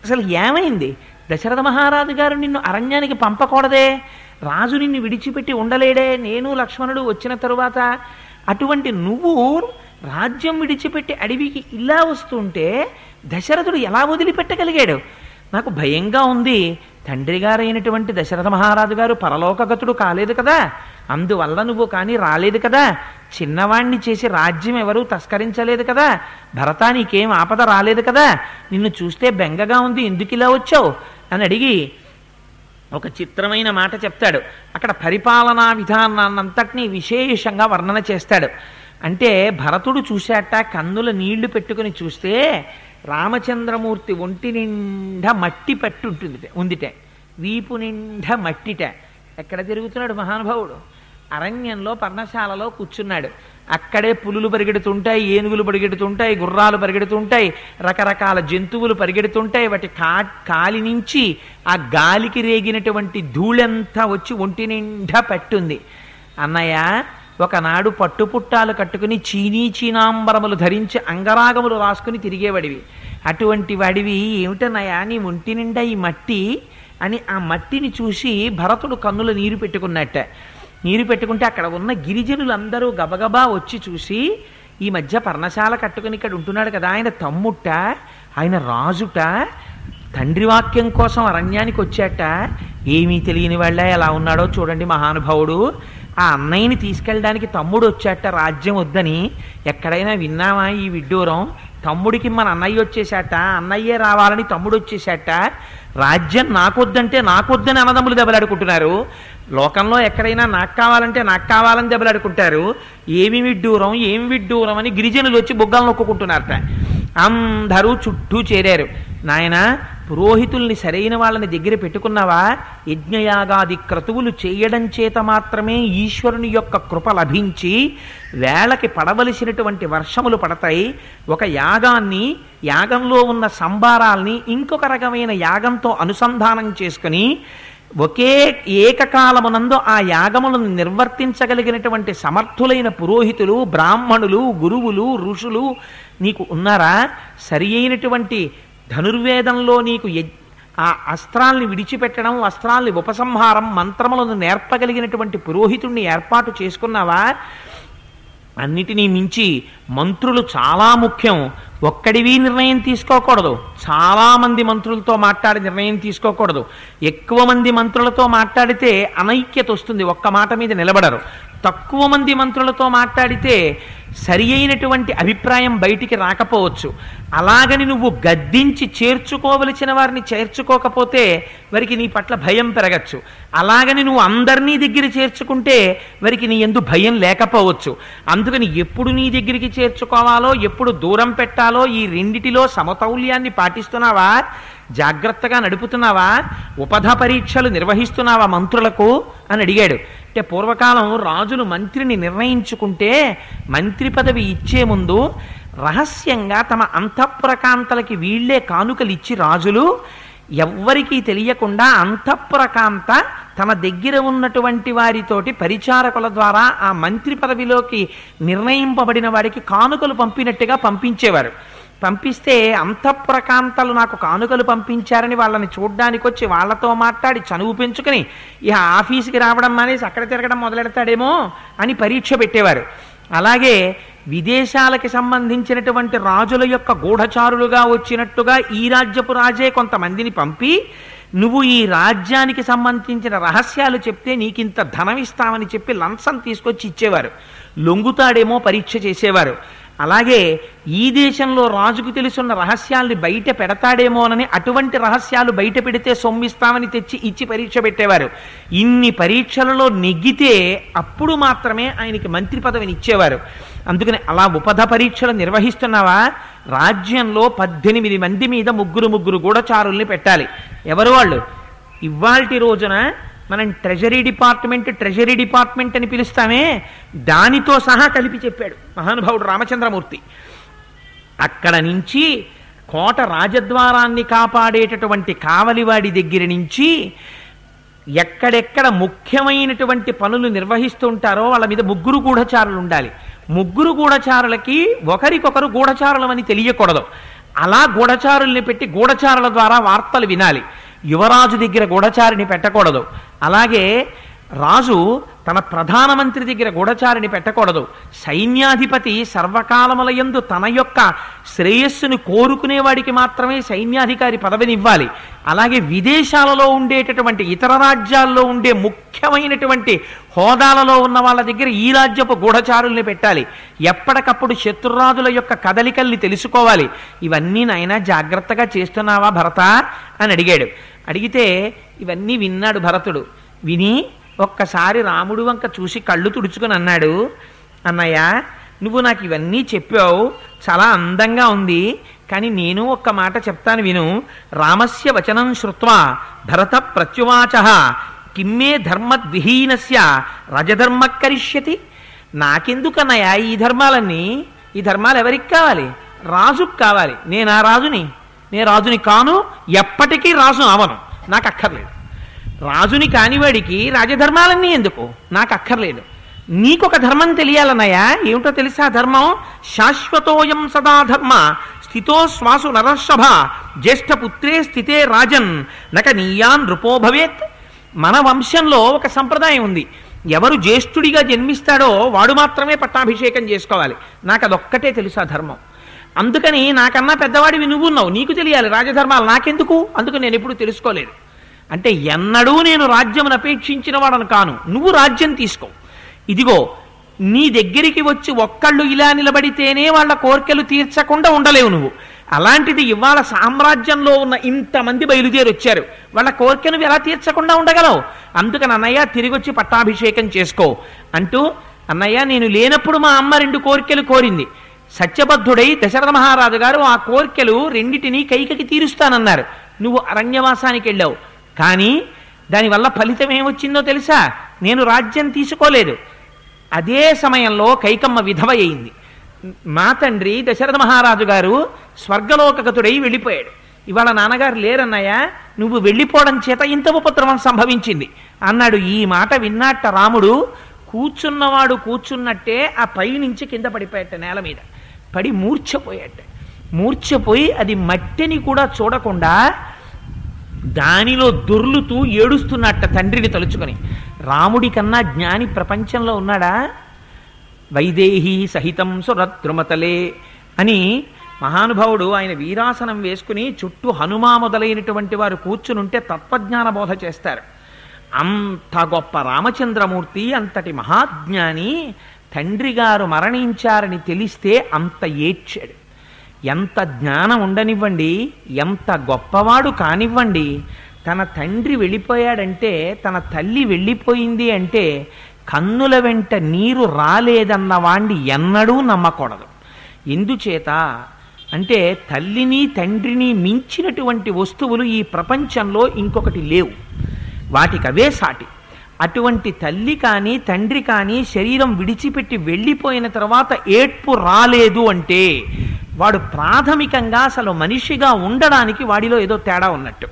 Speaker 1: అసలు ఏమైంది? దశరథ మహారాజు గారు నిన్ను అరణ్యానికి పంపకూడదే? రాజు నిన్ను విడిచిపెట్టి ఉండలేడే? నేను లక్ష్మణుడు వచ్చిన తరువాత అటువంటి నువ్వు రాజ్యం విడిచిపెట్టి అడవికి ఇలా వస్తుంటే దశరథుడు ఎలా వదిలిపెట్టగలిగాడు? నాకు భయంగా ఉంది. తండ్రి గారైనటువంటి దశరథ మహారాజు గారు పరలోకగతుడు కాలేదు కదా, అందువల్ల నువ్వు కానీ రాలేదు కదా, చిన్నవాణ్ణి చేసి రాజ్యం ఎవరూ తస్కరించలేదు కదా, భరత నీకేం ఆపద రాలేదు కదా, నిన్ను చూస్తే బెంగగా ఉంది, ఎందుకు ఇలా వచ్చావు అని అడిగి ఒక చిత్రమైన మాట చెప్తాడు. అక్కడ పరిపాలనా విధానాన్నంతటినీ విశేషంగా వర్ణన చేస్తాడు. అంటే భరతుడు చూశాట, కన్నుల నీళ్లు పెట్టుకుని చూస్తే రామచంద్రమూర్తి ఒంటి నిండా మట్టి పట్టుంటుంది, ఉందిటే, వీపు నిండా మట్టిట. ఎక్కడ తిరుగుతున్నాడు మహానుభావుడు? అరణ్యంలో పర్ణశాలలో కూర్చున్నాడు. అక్కడే పులులు పరిగెడుతుంటాయి, ఏనుగులు పరిగెడుతుంటాయి, గుర్రాలు పరిగెడుతుంటాయి, రకరకాల జంతువులు పరిగెడుతుంటాయి. వాటి కాలి నుంచి ఆ గాలికి రేగినటువంటి ధూళంతా వచ్చి ఒంటి నిండా పట్టుంది. అన్నయ్య, ఒకనాడు పట్టుపుట్టాలు కట్టుకుని చీనాంబరములు ధరించి అంగరాగములు రాసుకుని తిరిగేవాడివి. అటువంటి వాడివి ఏమిటన్నయ్యా నీ ఒంటి నిండా ఈ మట్టి అని ఆ మట్టిని చూసి భరతుడు కన్నుల నీరు పెట్టుకున్నట్ట. నీరు పెట్టుకుంటే అక్కడ ఉన్న గిరిజనులందరూ గబగబా వచ్చి చూసి, ఈ మధ్య పర్ణశాల కట్టుకుని ఇక్కడ ఉంటున్నాడు కదా, ఆయన తమ్ముట్ట, ఆయన రాజుట, తండ్రి వాక్యం కోసం అరణ్యానికి వచ్చాట, ఏమీ తెలియని వాళ్ళ ఎలా ఉన్నాడో చూడండి మహానుభావుడు. ఆ అన్నయ్యని తీసుకెళ్ళడానికి తమ్ముడు వచ్చాట రాజ్యం వద్దని. ఎక్కడైనా విన్నావా ఈ విడ్డూరం? తమ్ముడికి మన అన్నయ్య వచ్చేసాట, అన్నయ్యే రావాలని తమ్ముడు వచ్చేసాట. రాజ్యం నాకొద్దంటే నాకొద్దని అన్నదమ్ములు దెబ్బలాడుకుంటున్నారు. లోకంలో ఎక్కడైనా నాకు కావాలంటే నాకు కావాలని దెబ్బలాడుకుంటారు. ఏమి విడ్డూరం అని గిరిజనులు వచ్చి బొగ్గలు నొక్కుంటున్నారట. అందరూ చుట్టూ చేరారు. నాయన, పురోహితుల్ని సరైన వాళ్ళని దగ్గర పెట్టుకున్నావా? యజ్ఞయాగాది క్రతువులు చేయడం చేత మాత్రమే ఈశ్వరుని యొక్క కృప లభించి వేళకి పడవలసినటువంటి వర్షములు పడతాయి. ఒక యాగాన్ని, యాగంలో ఉన్న సంభారాల్ని ఇంకొక రకమైన యాగంతో అనుసంధానం చేసుకుని ఒకే ఏకకాలమునందు ఆ యాగములను నిర్వర్తించగలిగినటువంటి సమర్థులైన పురోహితులు, బ్రాహ్మణులు, గురువులు, ఋషులు నీకు ఉన్నారా? సరి అయినటువంటి ధనుర్వేదంలో నీకు ఆ అస్త్రాల్ని విడిచిపెట్టడం, అస్త్రాల్ని ఉపసంహారం, మంత్రములను నేర్పగలిగినటువంటి పురోహితుణ్ణి ఏర్పాటు చేసుకున్నావా? అన్నిటినీ మించి మంత్రులు చాలా ముఖ్యం. ఒక్కడివి నిర్ణయం తీసుకోకూడదు. చాలామంది మంత్రులతో మాట్లాడి నిర్ణయం తీసుకోకూడదు. ఎక్కువ మంది మంత్రులతో మాట్లాడితే అనైక్యత వస్తుంది, ఒక్క మాట మీద నిలబడరు. తక్కువ మంది మంత్రులతో మాట్లాడితే సరి అయినటువంటి అభిప్రాయం బయటికి రాకపోవచ్చు. అలాగని నువ్వు గద్దించి చేర్చుకోవలసిన వారిని చేర్చుకోకపోతే వారికి నీ పట్ల భయం పెరగచ్చు. అలాగని నువ్వు అందరినీ దగ్గర చేర్చుకుంటే వారికి నీ యందు భయం లేకపోవచ్చు. అందుకని ఎప్పుడు నీ దగ్గరికి చేర్చుకోవాలో, ఎప్పుడు దూరం పెట్టాలో, ఈ రెండిటిలో సమతౌల్యాన్ని పాటిస్తున్నావా? జాగ్రత్తగా నడుపుతున్నావా? ఉపధ పరీక్షలు నిర్వహిస్తున్నావా మంత్రులకు అని అడిగాడు. అంటే పూర్వకాలం రాజులు మంత్రిని నిర్ణయించుకుంటే మంత్రి పదవి ఇచ్చే ముందు రహస్యంగా తమ అంతఃపురకాంతలకి వీళ్లే కానుకలు ఇచ్చి రాజులు ఎవ్వరికీ తెలియకుండా అంతఃపురకాంత తన దగ్గర ఉన్నటువంటి వారితోటి పరిచారకుల ద్వారా ఆ మంత్రి పదవిలోకి నిర్ణయింపబడిన వాడికి కానుకలు పంపినట్టుగా పంపించేవారు. పంపిస్తే అంతఃపురకాంతలు నాకు కానుకలు పంపించారని వాళ్ళని చూడ్డానికి వచ్చి వాళ్ళతో మాట్లాడి చనువు పెంచుకొని ఇక ఆఫీస్కి రావడం మానేసి అక్కడ తిరగడం మొదలెడతాడేమో అని పరీక్ష పెట్టేవారు. అలాగే విదేశాలకి సంబంధించినటువంటి రాజుల యొక్క గూఢచారులుగా వచ్చినట్టుగా ఈ రాజ్యపు రాజే కొంతమందిని పంపి నువ్వు ఈ రాజ్యానికి సంబంధించిన రహస్యాలు చెప్తే నీకింత ధనం ఇస్తామని చెప్పి లంచం తీసుకొచ్చి ఇచ్చేవారు. లొంగుతాడేమో పరీక్ష చేసేవారు. అలాగే ఈ దేశంలో రాజుకు తెలుసున్న రహస్యాల్ని బయట పెడతాడేమోనని అటువంటి రహస్యాలు బయట పెడితే సొమ్మిస్తామని తెచ్చి ఇచ్చి పరీక్ష పెట్టేవారు. ఇన్ని పరీక్షలలో నెగ్గితే అప్పుడు మాత్రమే ఆయనకి మంత్రి పదవిని ఇచ్చేవారు. అందుకని అలా ఉపధ పరీక్షలు నిర్వహిస్తున్నావా? రాజ్యంలో 18 మంది మీద ముగ్గురు గూఢచారుల్ని పెట్టాలి. ఎవరు వాళ్ళు? ఇవాల్టి రోజున మనం ట్రెజరీ డిపార్ట్మెంట్ అని పిలుస్తామే, దానితో సహా కలిపి చెప్పాడు మహానుభావుడు రామచంద్రమూర్తి. అక్కడ నుంచి కోట రాజద్వారాన్ని కాపాడేటటువంటి కావలివాడి దగ్గర నుంచి ఎక్కడెక్కడ ముఖ్యమైనటువంటి పనులు నిర్వహిస్తుంటారో వాళ్ళ మీద ముగ్గురు గూఢచారులు ఉండాలి. ముగ్గురు గూఢచారులకి ఒకరికొకరు గూఢచారులమని తెలియకూడదు. అలా గూఢచారుల్ని పెట్టి గూఢచారుల ద్వారా వార్తలు వినాలి. యువరాజు దగ్గర గూఢచారిని పెట్టకూడదు. అలాగే రాజు తన ప్రధానమంత్రి దగ్గర గూఢచారిని పెట్టకూడదు. సైన్యాధిపతి సర్వకాలములయందు తన యొక్క శ్రేయస్సును కోరుకునేవాడికి మాత్రమే సైన్యాధికారి పదవినివ్వాలి. అలాగే విదేశాలలో ఉండేటటువంటి ఇతర రాజ్యాల్లో ఉండే ముఖ్యమైనటువంటి హోదాలలో ఉన్న వాళ్ళ దగ్గర ఈ రాజ్యపు గూఢచారుల్ని పెట్టాలి. ఎప్పటికప్పుడు శత్రురాజుల యొక్క కదలికల్ని తెలుసుకోవాలి. ఇవన్నీ నాయనా జాగ్రత్తగా చేస్తున్నావా భరత అని అడిగాడు. అడిగితే ఇవన్నీ విన్నాడు భరతుడు. విని ఒక్కసారి రాముడు వంక చూసి కళ్ళు తుడుచుకొని అన్నాడు, అన్నయ్య నువ్వు నాకు ఇవన్నీ చెప్పావు, చాలా అందంగా ఉంది, కానీ నేను ఒక్క మాట చెప్తాను విను. రామస్య వచనం శ్రుత్వా భరత ప్రత్యువాచ కిమ్మే ధర్మద్విహీనస్య రజధర్మ కరిష్యతి. నాకెందుకన్నయ్య ఈ ధర్మాలన్నీ? ఈ ధర్మాలు ఎవరికి కావాలి? రాజుకు కావాలి. నేను ఆ రాజుని? నేను రాజుని కాను, ఎప్పటికీ రాజు అవను, నాకు అక్కర్లేదు. రాజుని కానివాడికి రాజధర్మాలన్నీ ఎందుకు? నాకు అక్కర్లేదు. నీకొక ధర్మం తెలియాలన్నయ్యా. ఏమిటో తెలుసా ధర్మం? శాశ్వతోయం సదా ధర్మ స్థితో శ్వాసు నరర్షభ జ్యేష్ఠపుత్రే స్థితే రాజన్ నక నీయాన్ నృపో భవేత్. మన వంశంలో ఒక సంప్రదాయం ఉంది. ఎవరు జ్యేష్ఠుడిగా జన్మిస్తాడో వాడు మాత్రమే పట్టాభిషేకం చేసుకోవాలి. నాకు అదొక్కటే తెలుసా ధర్మం. అందుకని నాకన్నా పెద్దవాడివి నువ్వున్నావు, నీకు తెలియాలి రాజధర్మాలు, నాకెందుకు? అందుకు నేను ఎప్పుడు తెలుసుకోలేదు. అంటే ఎన్నడూ నేను రాజ్యమును అపేక్షించిన వాడను కాను, నువ్వు రాజ్యం తీసుకో. ఇదిగో నీ దగ్గరికి వచ్చి ఒక్కళ్ళు ఇలా నిలబడితేనే వాళ్ళ కోర్కెలు తీర్చకుండా ఉండలేవు నువ్వు. అలాంటిది ఇవాళ సామ్రాజ్యంలో ఉన్న ఇంతమంది బయలుదేరి వచ్చారు, వాళ్ళ కోర్కె నువ్వు ఎలా తీర్చకుండా ఉండగలవు? అందుకని అన్నయ్య తిరిగొచ్చి పట్టాభిషేకం చేసుకో అంటూ, అన్నయ్య నేను లేనప్పుడు మా అమ్మ 2 కోర్కెలు కోరింది. సత్యబద్ధుడై దశరథ మహారాజు గారు ఆ కోర్కెలు రెండిటినీ కైకకి తీరుస్తానన్నారు. నువ్వు అరణ్యవాసానికి వెళ్ళావు, కానీ దానివల్ల ఫలితం ఏమొచ్చిందో తెలుసా? నేను రాజ్యం తీసుకోలేదు. అదే సమయంలో కైకమ్మ విధవ అయింది. మా తండ్రి దశరథ మహారాజు గారు స్వర్గలోకగతుడై వెళ్ళిపోయాడు. ఇవాళ నాన్నగారు లేరన్నయ్య, నువ్వు వెళ్ళిపోవడం చేత ఇంత ఉపద్రవం సంభవించింది అన్నాడు. ఈ మాట విన్నట్ట రాముడు కూర్చున్నవాడు కూర్చున్నట్టే ఆ పై నుంచి కింద పడిపోయాట, నేల మీద పడి మూర్ఛపోయాట. మూర్ఛపోయి అది మట్టిని కూడా చూడకుండా దానిలో దొర్లుతూ ఏడుస్తున్నట్ట తండ్రిని తలుచుకొని. రాముడి కన్నా జ్ఞాని ప్రపంచంలో ఉన్నాడా? వైదేహి సహితం సురద్రుమతలే అని మహానుభావుడు ఆయన వీరాసనం వేసుకుని చుట్టూ హనుమా మొదలైనటువంటి వారు కూర్చునుంటే తత్వజ్ఞాన బోధ చేస్తారు. అంత గొప్ప రామచంద్రమూర్తి, అంతటి మహాజ్ఞాని తండ్రి గారు మరణించారని తెలిస్తే అంత ఏడ్చాడు. ఎంత జ్ఞానం ఉండనివ్వండి, ఎంత గొప్పవాడు కానివ్వండి, తన తండ్రి వెళ్ళిపోయాడంటే, తన తల్లి వెళ్ళిపోయింది అంటే కన్నుల వెంట నీరు రాలేదన్న వాణ్ణి ఎన్నడూ నమ్మకూడదు. ఎందుచేత అంటే తల్లిని తండ్రిని మించినటువంటి వస్తువులు ఈ ప్రపంచంలో ఇంకొకటి లేవు, వాటికవే సాటి. అటువంటి తల్లి కానీ తండ్రి కానీ శరీరం విడిచిపెట్టి వెళ్ళిపోయిన తర్వాత ఏడ్పు రాలేదు అంటే వాడు ప్రాథమికంగా అసలు మనిషిగా ఉండడానికి వాడిలో ఏదో తేడా ఉన్నట్టు.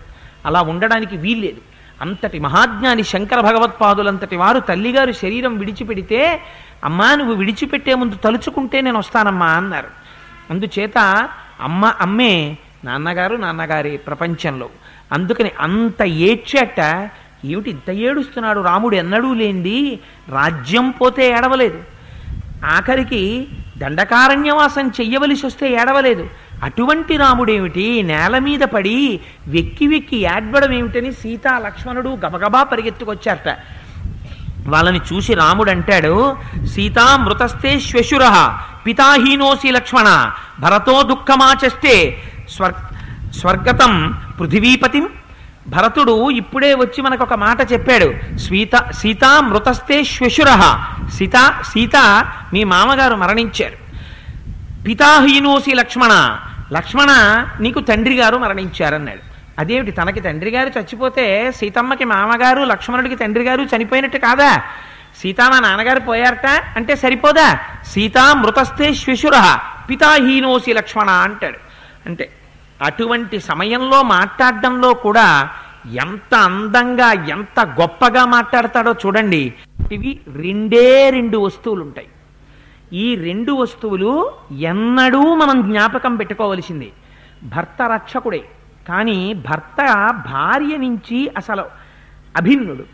Speaker 1: అలా ఉండడానికి వీల్లేదు. అంతటి మహాజ్ఞాని శంకర భగవత్పాదులంతటి వారు తల్లిగారు శరీరం విడిచిపెడితే, అమ్మా నువ్వు విడిచిపెట్టే ముందు తలుచుకుంటే నేను వస్తానమ్మా అన్నారు. అందుచేత అమ్మే, నాన్నగారు నాన్నగారే ప్రపంచంలో. అందుకని అంత ఏడ్చాట. ఏమిటి ఇంత ఏడుస్తున్నాడు రాముడు? ఎన్నడూ లేంది రాజ్యం పోతే ఏడవలేదు, ఆఖరికి దండకారణ్యవాసం చెయ్యవలసి వస్తే ఏడవలేదు. అటువంటి రాముడేమిటి నేల మీద పడి వెక్కి వెక్కి ఏడ్వడం ఏమిటని సీతా లక్ష్మణుడు గబగబా పరిగెత్తుకొచ్చారట. వాళ్ళని చూసి రాముడు అంటాడు, సీతా మృతస్తే శ్వశుర పితాహీనోసి లక్ష్మణ భరతో దుఃఖమాచస్తే స్వర్గతం పృథివీపతిం. భరతుడు ఇప్పుడే వచ్చి మనకు ఒక మాట చెప్పాడు, సీతా మృతస్తే శ్వశుర, సీత మీ మామగారు మరణించారు. పితాహీనోసి లక్ష్మణ, లక్ష్మణ నీకు తండ్రి గారు మరణించారన్నాడు. అదేమిటి, తనకి తండ్రి గారు చచ్చిపోతే సీతమ్మకి మామగారు, లక్ష్మణుడికి తండ్రి గారు చనిపోయినట్టు కాదా? సీతా మా నాన్నగారు పోయారట అంటే సరిపోదా? సీతా మృతస్తే శ్వశుర పితాహీనోసి లక్ష్మణ అంటాడు. అంటే అటువంటి సమయంలో మాట్లాడడంలో కూడా ఎంత అందంగా ఎంత గొప్పగా మాట్లాడతాడో చూడండి. ఇవి రెండు వస్తువులు ఉంటాయి. ఈ రెండు వస్తువులు ఎన్నడూ మనం జ్ఞాపకం పెట్టుకోవలసింది. భర్త రక్షకుడే, కానీ భర్త భార్య నుంచి అసలు అభిన్నుడు.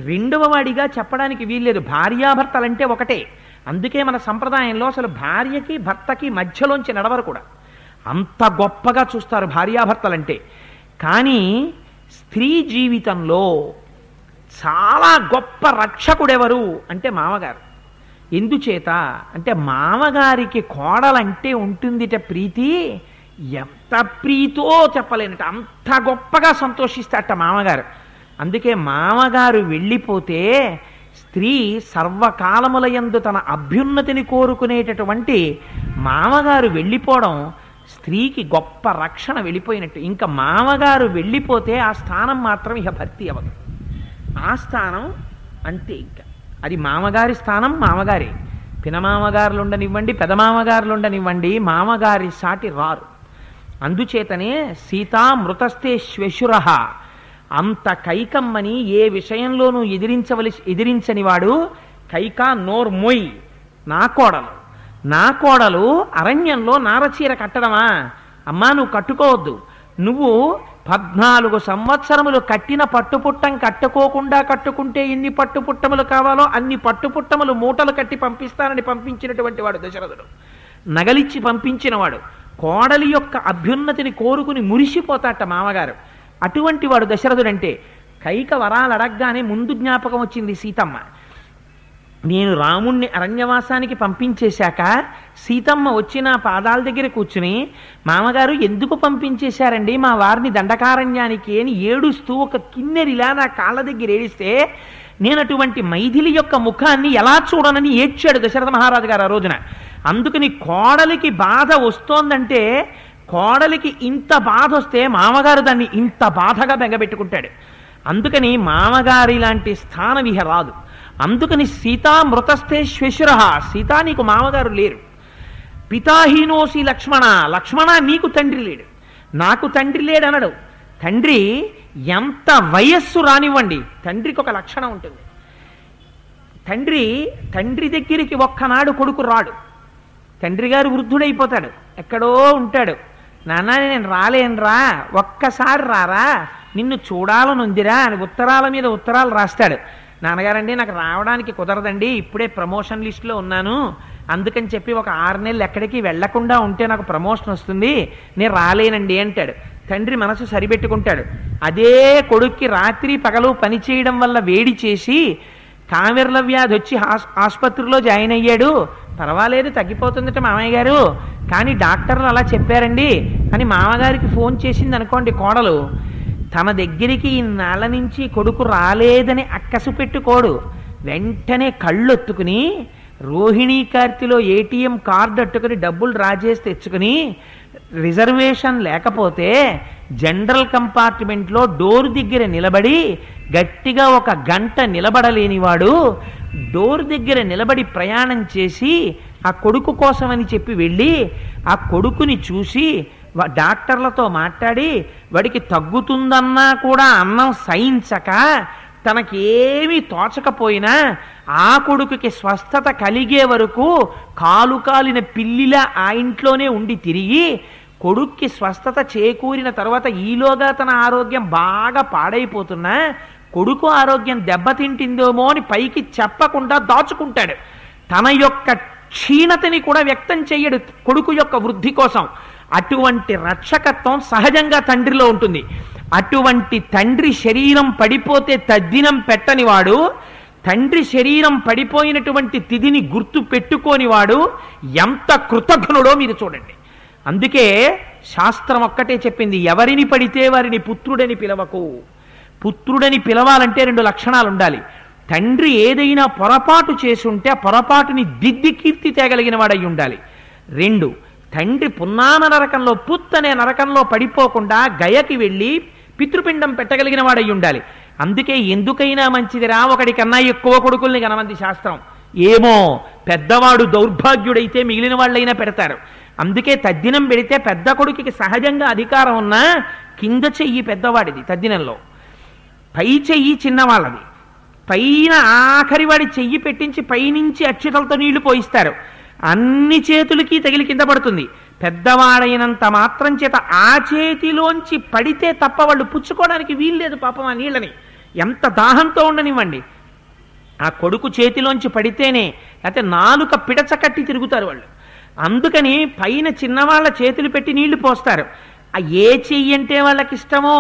Speaker 1: రెండవ వాడిగా చెప్పడానికి వీల్లేదు. భార్యాభర్తలంటే ఒకటే. అందుకే మన సంప్రదాయంలో అసలు భార్యకి భర్తకి మధ్యలోంచి నడవరు కూడా. అంత గొప్పగా చూస్తారు భార్యాభర్తలంటే. కానీ స్త్రీ జీవితంలో చాలా గొప్ప రక్షకుడెవరు అంటే మామగారు. ఎందుచేత అంటే మామగారికి కోడలంటే ఉంటుందిట ప్రీతి. ఎంత ప్రీతో చెప్పలేనట, అంత గొప్పగా సంతోషిస్తాట మామగారు. అందుకే మామగారు వెళ్ళిపోతే స్త్రీ సర్వకాలములయందు తన అభ్యున్నతిని కోరుకునేటటువంటి మామగారు వెళ్ళిపోవడం స్త్రీకి గొప్ప రక్షణ వెళ్ళిపోయినట్టు. ఇంకా మామగారు వెళ్ళిపోతే ఆ స్థానం మాత్రం ఇక భర్తీ అవ్వదు. ఆ స్థానం అంతే. ఇంకా అది మామగారి స్థానం మామగారే. పినమామగారులు ఉండనివ్వండి, పెదమామగారులు ఉండనివ్వండి, మామగారి సాటి రారు. అందుచేతనే సీతా మృతస్తే శ్వశురః. అంత కైకమ్మని ఏ విషయంలోనూ ఎదిరించని వాడు కైకా నోర్మొయ్. నా కోడలు అరణ్యంలో నారచీర కట్టడమా? అమ్మా నువ్వు కట్టుకోవద్దు. నువ్వు 14 సంవత్సరములు కట్టిన పట్టుపుట్టం కట్టుకోకుండా కట్టుకుంటే ఎన్ని పట్టుపుట్టములు కావాలో అన్ని పట్టుపుట్టములు మూటలు కట్టి పంపిస్తానని పంపించినటువంటి వాడు దశరథుడు. నగలిచ్చి పంపించినవాడు. కోడలి యొక్క అభ్యున్నతిని కోరుకుని మురిసిపోతాట మామగారు. అటువంటి వాడు దశరథుడంటే. కైక వరాలు అడగగానే ముందు జ్ఞాపకం వచ్చింది సీతమ్మ. నేను రాముణ్ణి అరణ్యవాసానికి పంపించేశాక సీతమ్మ వచ్చి నా పాదాల దగ్గర కూర్చుని, మామగారు ఎందుకు పంపించేశారండి మా వారిని దండకారణ్యానికి అని ఏడుస్తూ ఒక కిన్నెరిలా నా కాళ్ళ దగ్గర ఏడిస్తే నేను అటువంటి మైథిలి యొక్క ముఖాన్ని ఎలా చూడనని ఏడ్చాడు దశరథ మహారాజు గారు ఆ రోజున. అందుకని కోడలికి బాధ వస్తోందంటే, కోడలికి ఇంత బాధ వస్తే మామగారు దాన్ని ఇంత బాధగా బెంగబెట్టుకుంటాడు. అందుకని మామగారి లాంటి స్థానం ఇహ రాదు. అందుకని సీతా మృతస్తే శ్వశురః. సీతా నీకు మామగారు లేరు. పితాహీనోసి లక్ష్మణ నీకు తండ్రి లేడు, నాకు తండ్రి లేడు అనడు. తండ్రి ఎంత వయస్సు రానివ్వండి, తండ్రికి ఒక లక్షణం ఉంటుంది. తండ్రి దగ్గరికి ఒక్కనాడు కొడుకు రాడు. తండ్రి గారు వృద్ధుడైపోతాడు, ఎక్కడో ఉంటాడు. నాన్న నేను రాలేనురా, ఒక్కసారి రారా, నిన్ను చూడాలనుందిరా అని ఉత్తరాల మీద ఉత్తరాలు రాస్తాడు. నాన్నగారండి నాకు రావడానికి కుదరదండి, ఇప్పుడే ప్రమోషన్ లిస్టులో ఉన్నాను, అందుకని చెప్పి ఒక 6 నెలలు ఎక్కడికి వెళ్లకుండా ఉంటే నాకు ప్రమోషన్ వస్తుంది, నేను రాలేనండి అంటాడు. తండ్రి మనసు సరిపెట్టుకుంటాడు. అదే కొడుక్కి రాత్రి పగలు పని చేయడం వల్ల వేడి చేసి కామెర్ల వ్యాధి వచ్చి ఆసుపత్రిలో జాయిన్ అయ్యాడు. పర్వాలేదు తగ్గిపోతుందట మామయ్య గారు, కానీ డాక్టర్లు అలా చెప్పారండి అని మామగారికి ఫోన్ చేసింది అనుకోండి కోడలు. తన దగ్గరికి ఇన్నాళ్ళ నుంచి కొడుకు రాలేదని అక్కసు పెట్టుకోడు. వెంటనే కళ్ళొత్తుకుని రోహిణీ కార్తిలో ఏటీఎం కార్డు అట్టుకుని డబ్బులు డ్రా చేసి తెచ్చుకుని, రిజర్వేషన్ లేకపోతే జనరల్ కంపార్ట్మెంట్లో డోర్ దగ్గర నిలబడి గట్టిగా 1 గంట నిలబడలేనివాడు డోర్ దగ్గర నిలబడి ప్రయాణం చేసి ఆ కొడుకు కోసమని చెప్పి వెళ్ళి ఆ కొడుకుని చూసి డాక్టర్లతో మాట్లాడి వాడికి తగ్గుతుందన్నా కూడా అన్నం సహించక తనకేమీ తోచకపోయినా ఆ కొడుకుకి స్వస్థత కలిగే వరకు కాలు కాలిన పిల్లిలా ఆ ఇంట్లోనే ఉండి తిరిగి కొడుక్కి స్వస్థత చేకూరిన తర్వాత ఈలోగా తన ఆరోగ్యం బాగా పాడైపోతున్నా కొడుకు ఆరోగ్యం దెబ్బతింటిందేమో అని పైకి చెప్పకుండా దాచుకుంటాడు. తన యొక్క క్షీణతని కూడా వ్యక్తం చెయ్యడు కొడుకు యొక్క వృద్ధి కోసం. అటువంటి రక్షకత్వం సహజంగా తండ్రిలో ఉంటుంది. అటువంటి తండ్రి శరీరం పడిపోతే తద్దినం పెట్టనివాడు, తండ్రి శరీరం పడిపోయినటువంటి తిథిని గుర్తు పెట్టుకోనివాడు ఎంత కృతజ్ఞుడో మీరు చూడండి. అందుకే శాస్త్రం ఒక్కటే చెప్పింది, ఎవరిని పడితే వారిని పుత్రుడని పిలవకు. పుత్రుడని పిలవాలంటే 2 లక్షణాలు ఉండాలి. తండ్రి ఏదైనా పొరపాటు చేసి ఉంటే ఆ పొరపాటుని దిద్ది కీర్తి తేగలిగిన వాడై ఉండాలి. 2, తండ్రి పున్నామ నరకంలో పుత్తనే నరకంలో పడిపోకుండా గయకి వెళ్ళి పితృపిండం పెట్టగలిగిన వాడై ఉండాలి. అందుకే ఎందుకైనా మంచిదిరా ఒకడికన్నా ఎక్కువ కొడుకుల్ని కనమంది శాస్త్రం. ఏమో పెద్దవాడు దౌర్భాగ్యుడైతే మిగిలిన వాళ్ళైనా పెడతారు. అందుకే తద్దినం పెడితే పెద్ద కొడుకుకి సహజంగా అధికారం ఉన్నా కింద చెయ్యి పెద్దవాడిది తద్దినంలో, పై చెయ్యి చిన్నవాళ్ళది. పైన ఆఖరి వాడి చెయ్యి పెట్టించి పైనుంచి అక్షతలతో నీళ్లు పోయిస్తారు. అన్ని చేతులకి తగిలి కింద పడుతుంది. పెద్దవాడైనంత మాత్రం చేత ఆ చేతిలోంచి పడితే తప్ప వాళ్ళు పుచ్చుకోవడానికి వీల్లేదు పాపం ఆ నీళ్ళని. ఎంత దాహంతో ఉండనివ్వండి, ఆ కొడుకు చేతిలోంచి పడితేనే, లేకపోతే నాలుక పిడచ కట్టి తిరుగుతారు వాళ్ళు. అందుకని పైన చిన్నవాళ్ళ చేతులు పెట్టి నీళ్లు పోస్తారు. ఆ ఏ చెయ్యి అంటే వాళ్ళకి ఇష్టమో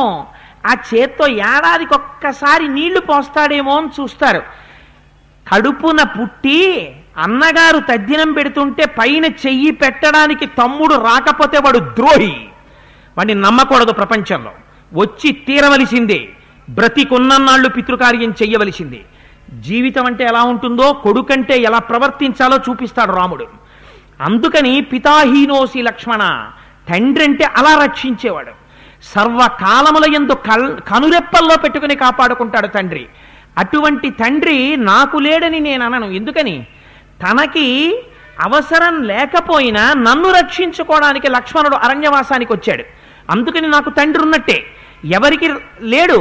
Speaker 1: ఆ చేత్తో ఏడాదికి ఒక్కసారి నీళ్లు పోస్తాడేమో అని చూస్తారు. కడుపున పుట్టి అన్నగారు తద్దినం పెడుతుంటే పైన చెయ్యి పెట్టడానికి తమ్ముడు రాకపోతే వాడు ద్రోహి, వాడిని నమ్మకూడదు ప్రపంచంలో, వచ్చి తీరవలసిందే, బ్రతికున్నన్నాళ్ళు పితృకార్యం చెయ్యవలసిందే. జీవితం అంటే ఎలా ఉంటుందో, కొడుకంటే ఎలా ప్రవర్తించాలో చూపిస్తాడు రాముడు. అందుకని పితాహీనోసి లక్ష్మణ, తండ్రి అంటే అలా రక్షించేవాడు. సర్వకాలముల యందు కనురెప్పల్లో పెట్టుకుని కాపాడుకుంటాడు తండ్రి. అటువంటి తండ్రి నాకు లేడని నేను అనను. ఎందుకని? తనకి అవసరం లేకపోయినా నన్ను రక్షించుకోవడానికి లక్ష్మణుడు అరణ్యవాసానికి వచ్చాడు. అందుకని నాకు తండ్రి ఉన్నట్టే. ఎవరికి లేడు?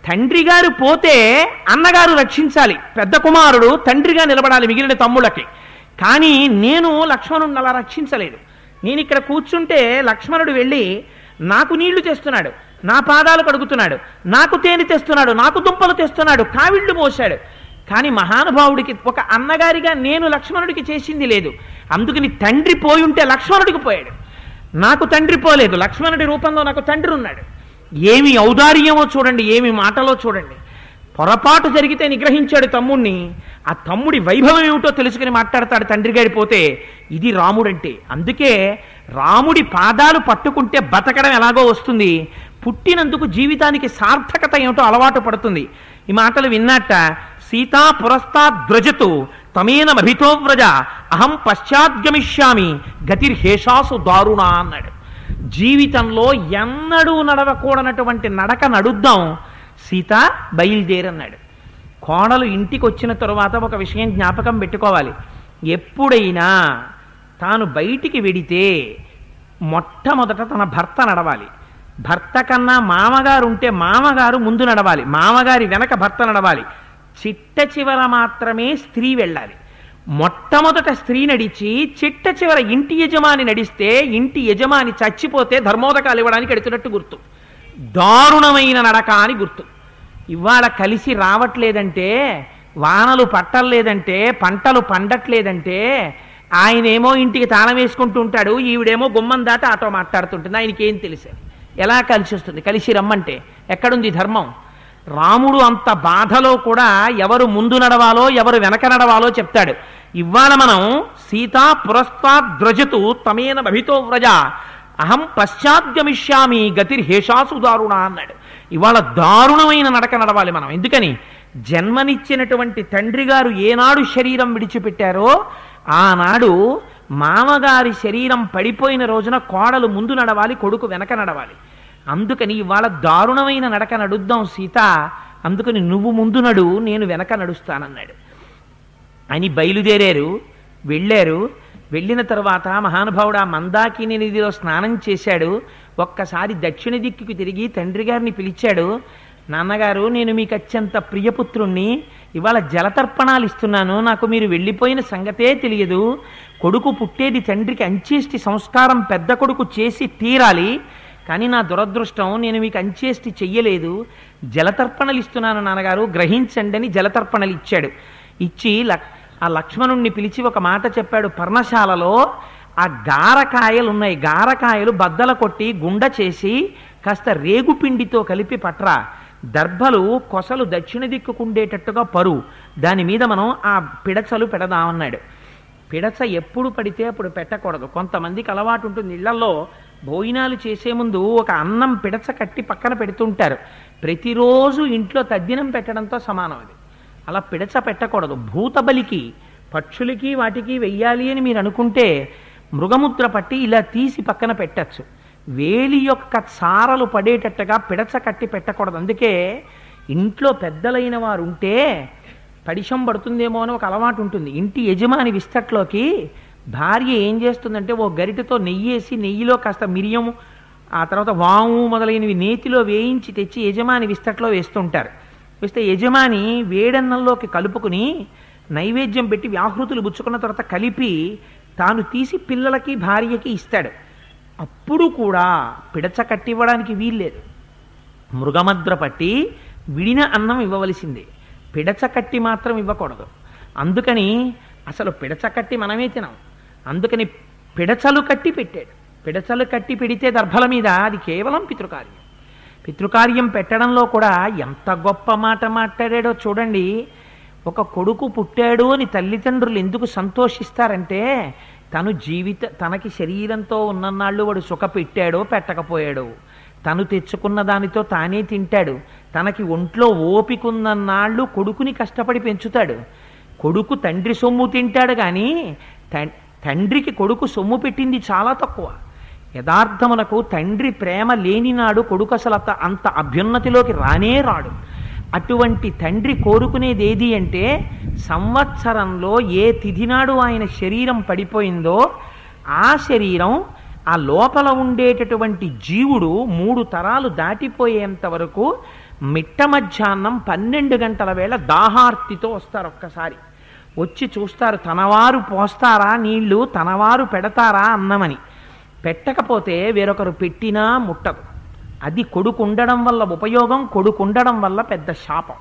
Speaker 1: తండ్రి గారు పోతే అన్నగారు రక్షించాలి, పెద్ద కుమారుడు తండ్రిగా నిలబడాలి మిగిలిన తమ్ముళ్ళకి. కానీ నేను లక్ష్మణుడిని అలా రక్షించలేదు. నేను ఇక్కడ కూర్చుంటే లక్ష్మణుడు వెళ్ళి నాకు నీళ్లు తెస్తున్నాడు, నా పాదాలు కడుగుతున్నాడు, నాకు తేనె తెస్తున్నాడు, నాకు దుంపలు తెస్తున్నాడు, కావిళ్ళు మోశాడు. కానీ మహానుభావుడికి ఒక అన్నగారిగా నేను లక్ష్మణుడికి చేసింది లేదు. అందుకని తండ్రి పోయి ఉంటే లక్ష్మణుడికి పోయాడు, నాకు తండ్రి పోలేదు. లక్ష్మణుడి రూపంలో నాకు తండ్రి ఉన్నాడు. ఏమి ఔదార్యమో చూడండి, ఏమి మాటలో చూడండి. పొరపాటు జరిగితే నిగ్రహించాడు తమ్ముణ్ణి. ఆ తమ్ముడి వైభవం ఏమిటో తెలుసుకుని మాట్లాడతాడు తండ్రి గారి పోతే. ఇది రాముడంటే. అందుకే రాముడి పాదాలు పట్టుకుంటే బతకడం ఎలాగో వస్తుంది, పుట్టినందుకు జీవితానికి సార్థకత ఏమిటో అలవాటు పడుతుంది. ఈ మాటలు విన్నట్ట సీతా పురస్తాద్వ్రజతు తమేనమభితో వ్రజ అహం పశ్చాద్గమిష్యామి గతిర్హేషాసు దారుణ అన్నాడు. జీవితంలో ఎన్నడూ నడవకూడనటువంటి నడక నడుద్దాం, సీత బయలుదేరన్నాడు. కోడలు ఇంటికి వచ్చిన తరువాత ఒక విషయం జ్ఞాపకం పెట్టుకోవాలి. ఎప్పుడైనా తాను బయటికి వెడితే మొట్టమొదట తన భర్త నడవాలి. భర్త కన్నా మామగారు ఉంటే మామగారు ముందు నడవాలి, మామగారి వెనక భర్త నడవాలి. చిట్ట చివర మాత్రమే స్త్రీ వెళ్ళాలి. మొట్టమొదట స్త్రీ నడిచి చిట్ట చివర ఇంటి యజమాని నడిస్తే ఇంటి యజమాని చచ్చిపోతే ధర్మోదకాలు ఇవ్వడానికి ఎడుతున్నట్టు గుర్తు. దారుణమైన నడక అని గుర్తు. ఇవాళ కలిసి రావట్లేదంటే, వానలు పట్టలేదంటే, పంటలు పండట్లేదంటే, ఆయనేమో ఇంటికి తాళం వేసుకుంటూ ఉంటాడు, ఈవిడేమో గుమ్మం దాట ఆటో మాట్లాడుతుంటుంది. ఆయనకేం తెలుసు ఎలా కలిసి వస్తుంది? కలిసి రమ్మంటే ఎక్కడుంది ధర్మం? రాముడు అంత బాధలో కూడా ఎవరు ముందు నడవాలో ఎవరు వెనక నడవాలో చెప్తాడు. ఇవాళ మనం సీతా పురస్తాద్వ్రజతు తమేన భవితో వ్రజ అహం పశ్చాద్గమిష్యామి గతిర్హేషాసు దారుణ అన్నాడు. ఇవాళ దారుణమైన నడక నడవాలి మనం. ఎందుకని? జన్మనిచ్చినటువంటి తండ్రి గారు ఏనాడు శరీరం విడిచిపెట్టారో ఆనాడు మామగారి శరీరం పడిపోయిన రోజున కోడలు ముందు నడవాలి, కొడుకు వెనక నడవాలి. అందుకని ఇవాళ దారుణమైన నడక నడుద్దాం సీత, అందుకని నువ్వు ముందు నడు, నేను వెనక నడుస్తానన్నాడు. అని బయలుదేరారు, వెళ్ళారు. వెళ్ళిన తర్వాత మహానుభావుడు ఆ మందాకిని నదిలో స్నానం చేశాడు. ఒక్కసారి దక్షిణ దిక్కుకి తిరిగి తండ్రి గారిని పిలిచాడు. నాన్నగారు, నేను మీకు అత్యంత ప్రియపుత్రుణ్ణి, ఇవాళ జలతర్పణాలు ఇస్తున్నాను, నాకు మీరు వెళ్ళిపోయిన సంగతే తెలియదు. కొడుకు పుట్టేది తండ్రికి అంచేష్టి సంస్కారం పెద్ద కొడుకు చేసి తీరాలి, కానీ నా దురదృష్టం నేను మీకు అంచేష్టి చెయ్యలేదు. జలతర్పణలు ఇస్తున్నాను నాన్నగారు, గ్రహించండి అని జలతర్పణలు ఇచ్చాడు. ఇచ్చి ఆ లక్ష్మణుణ్ణి పిలిచి ఒక మాట చెప్పాడు. పర్ణశాలలో ఆ గారకాయలు ఉన్నాయి, గారకాయలు బద్దల కొట్టి గుండ చేసి కాస్త రేగుపిండితో కలిపి పట్రా, దర్భలు కొసలు దక్షిణ దిక్కుకుండేటట్టుగా పరు, దాని మీద మనం ఆ పిడచలు పెడదామన్నాడు. పిడచ ఎప్పుడు పడితే అప్పుడు పెట్టకూడదు. కొంతమందికి అలవాటు ఉంటుంది, ఇళ్లలో భోజనాలు చేసే ముందు ఒక అన్నం పిడచ కట్టి పక్కన పెడుతుంటారు. ప్రతిరోజు ఇంట్లో తద్దినం పెట్టడంతో సమానం అది. అలా పిడచ పెట్టకూడదు. భూతబలికి పక్షులకి వాటికి వెయ్యాలి అని మీరు అనుకుంటే మృగముద్ర పట్టి ఇలా తీసి పక్కన పెట్టచ్చు. వేలి యొక్క చారలు పడేటట్టుగా పిడచ కట్టి పెట్టకూడదు. అందుకే ఇంట్లో పెద్దలైన వారు ఉంటే పడిశం పడుతుందేమో అని ఒక అలవాటు ఉంటుంది. ఇంటి యజమాని విస్తట్లోకి భార్య ఏం చేస్తుందంటే ఓ గరిటెతో నెయ్యేసి నెయ్యిలో కాస్త మిరియం ఆ తర్వాత వాము మొదలైనవి నేతిలో వేయించి తెచ్చి యజమాని విస్తట్లో వేస్తుంటారు. వేస్తే యజమాని వేడన్నంలోకి కలుపుకుని నైవేద్యం పెట్టి వ్యాహృతులు బుచ్చుకున్న తర్వాత కలిపి తాను తీసి పిల్లలకి భార్యకి ఇస్తాడు. అప్పుడు కూడా పిడచ కట్టివ్వడానికి వీల్లేదు. మృగమద్ర పట్టి విడిన అన్నం ఇవ్వవలసిందే, పిడచ కట్టి మాత్రం ఇవ్వకూడదు. అందుకని అసలు పిడచ కట్టి మనమే తినాం. అందుకని పిడచలు కట్టి పెట్టాడు. పిడచలు కట్టి పెడితే దర్భల మీద అది కేవలం పితృకార్యం. పితృకార్యం పెట్టడంలో కూడా ఎంత గొప్ప మాట మాట్లాడాడో చూడండి. ఒక కొడుకు పుట్టాడు అని తల్లిదండ్రులు ఎందుకు సంతోషిస్తారంటే తనకి శరీరంతో ఉన్ననాళ్ళు వాడు సుఖ పెట్టాడో పెట్టకపోయాడో, తను తెచ్చుకున్న దానితో తానే తింటాడు. తనకి ఒంట్లో ఓపికన్ననాళ్ళు కొడుకుని కష్టపడి పెంచుతాడు. కొడుకు తండ్రి సొమ్ము తింటాడు కానీ తండ్రికి కొడుకు సొమ్ము పెట్టింది చాలా తక్కువ. యథార్థమునకు తండ్రి ప్రేమ లేనినాడు కొడుకు అసలు అంత అభ్యున్నతిలోకి రానే రాడు. అటువంటి తండ్రి కోరుకునేది ఏది అంటే సంవత్సరంలో ఏ తిథినాడు ఆయన శరీరం పడిపోయిందో ఆ శరీరం ఆ లోపల ఉండేటటువంటి జీవుడు 3 తరాలు దాటిపోయేంత వరకు మిట్ట మధ్యాహ్నం 12 గంటల వేళ దాహార్తితో వస్తారు. ఒక్కసారి వచ్చి చూస్తారు, తనవారు పోస్తారా నీళ్లు, తనవారు పెడతారా అన్నమని. పెట్టకపోతే వేరొకరు పెట్టినా ముట్టదు. అది కొడుకు ఉండడం వల్ల ఉపయోగం, కొడుకు ఉండడం వల్ల పెద్ద శాపం.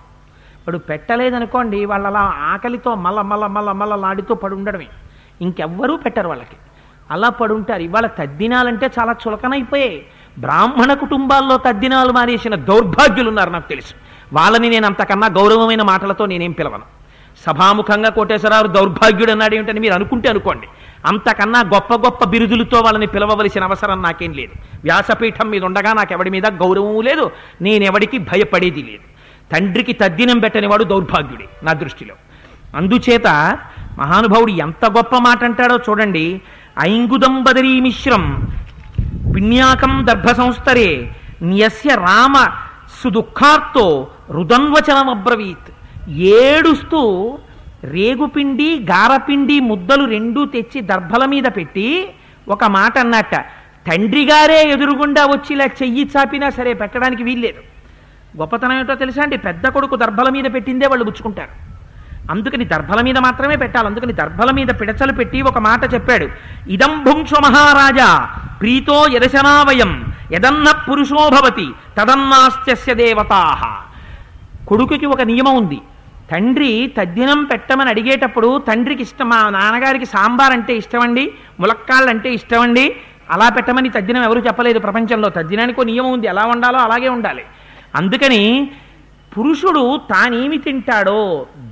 Speaker 1: వాడు పెట్టలేదనుకోండి వాళ్ళ అలా ఆకలితో మల్ల లాడితో పడి ఉండడమే, ఇంకెవ్వరూ పెట్టరు వాళ్ళకి. అలా పడుంటారు. ఇవాళ తద్దినాలంటే చాలా చులకనైపోయాయి. బ్రాహ్మణ కుటుంబాల్లో తద్దినాలు మానేసిన దౌర్భాగ్యులు ఉన్నారు నాకు తెలుసు. వాళ్ళని నేను అంతకన్నా గౌరవమైన మాటలతో నేనేం పిలవను. సభాముఖంగా కోటేశ్వరరావు దౌర్భాగ్యుడు అన్నాడు ఏమిటని మీరు అనుకుంటే అనుకోండి. అంతకన్నా గొప్ప గొప్ప బిరుదులతో వాళ్ళని పిలవవలసిన అవసరం నాకేం లేదు. వ్యాసపీఠం మీద ఉండగా నాకెవడి మీద గౌరవం లేదు, నేనెవడికి భయపడేది లేదు. తండ్రికి తద్దినం పెట్టనివాడు దౌర్భాగ్యుడే నా దృష్టిలో. అందుచేత మహానుభావుడు ఎంత గొప్ప మాట అంటాడో చూడండి. ఐంగుదం బదరీ మిశ్రం పిణ్యాకం దర్భ సంస్థరే న్యస్య రామ సుదుఃఖార్తో రుదన్వచనమబ్రవీత్. ఏడుస్తూ రేగుపిండి గారపిండి ముద్దలు 2 తెచ్చి దర్భల మీద పెట్టి ఒక మాట అన్నట్ట. తండ్రి గారే ఎదురుగుండా వచ్చి ఇలా చెయ్యి చాపినా సరే పెట్టడానికి వీల్లేదు. గొప్పతనం ఏమిటో తెలుసా అండి? పెద్ద కొడుకు దర్భల మీద పెట్టిందే వాళ్ళు పుచ్చుకుంటారు. అందుకని దర్భల మీద మాత్రమే పెట్టాలి. అందుకని దర్భల మీద పిడచలు పెట్టి ఒక మాట చెప్పాడు. ఇదం భుంక్ష మహారాజా ప్రీతో యదశనావయం యదన్న పురుషోభవతి తదన్నాస్త్యస్య దేవతాః. కొడుకుకి ఒక నియమం ఉంది. తండ్రి తద్దినం పెట్టమని అడిగేటప్పుడు తండ్రికి ఇష్టం, మా నాన్నగారికి సాంబార్ అంటే ఇష్టమండి, ములక్కాళ్ళు అంటే ఇష్టమండి, అలా పెట్టమని తద్దినం ఎవరు చెప్పలేదు ప్రపంచంలో. తద్దినానికి ఒక నియమం ఉంది, ఎలా ఉండాలో అలాగే ఉండాలి. అందుకని పురుషుడు తానేమి తింటాడో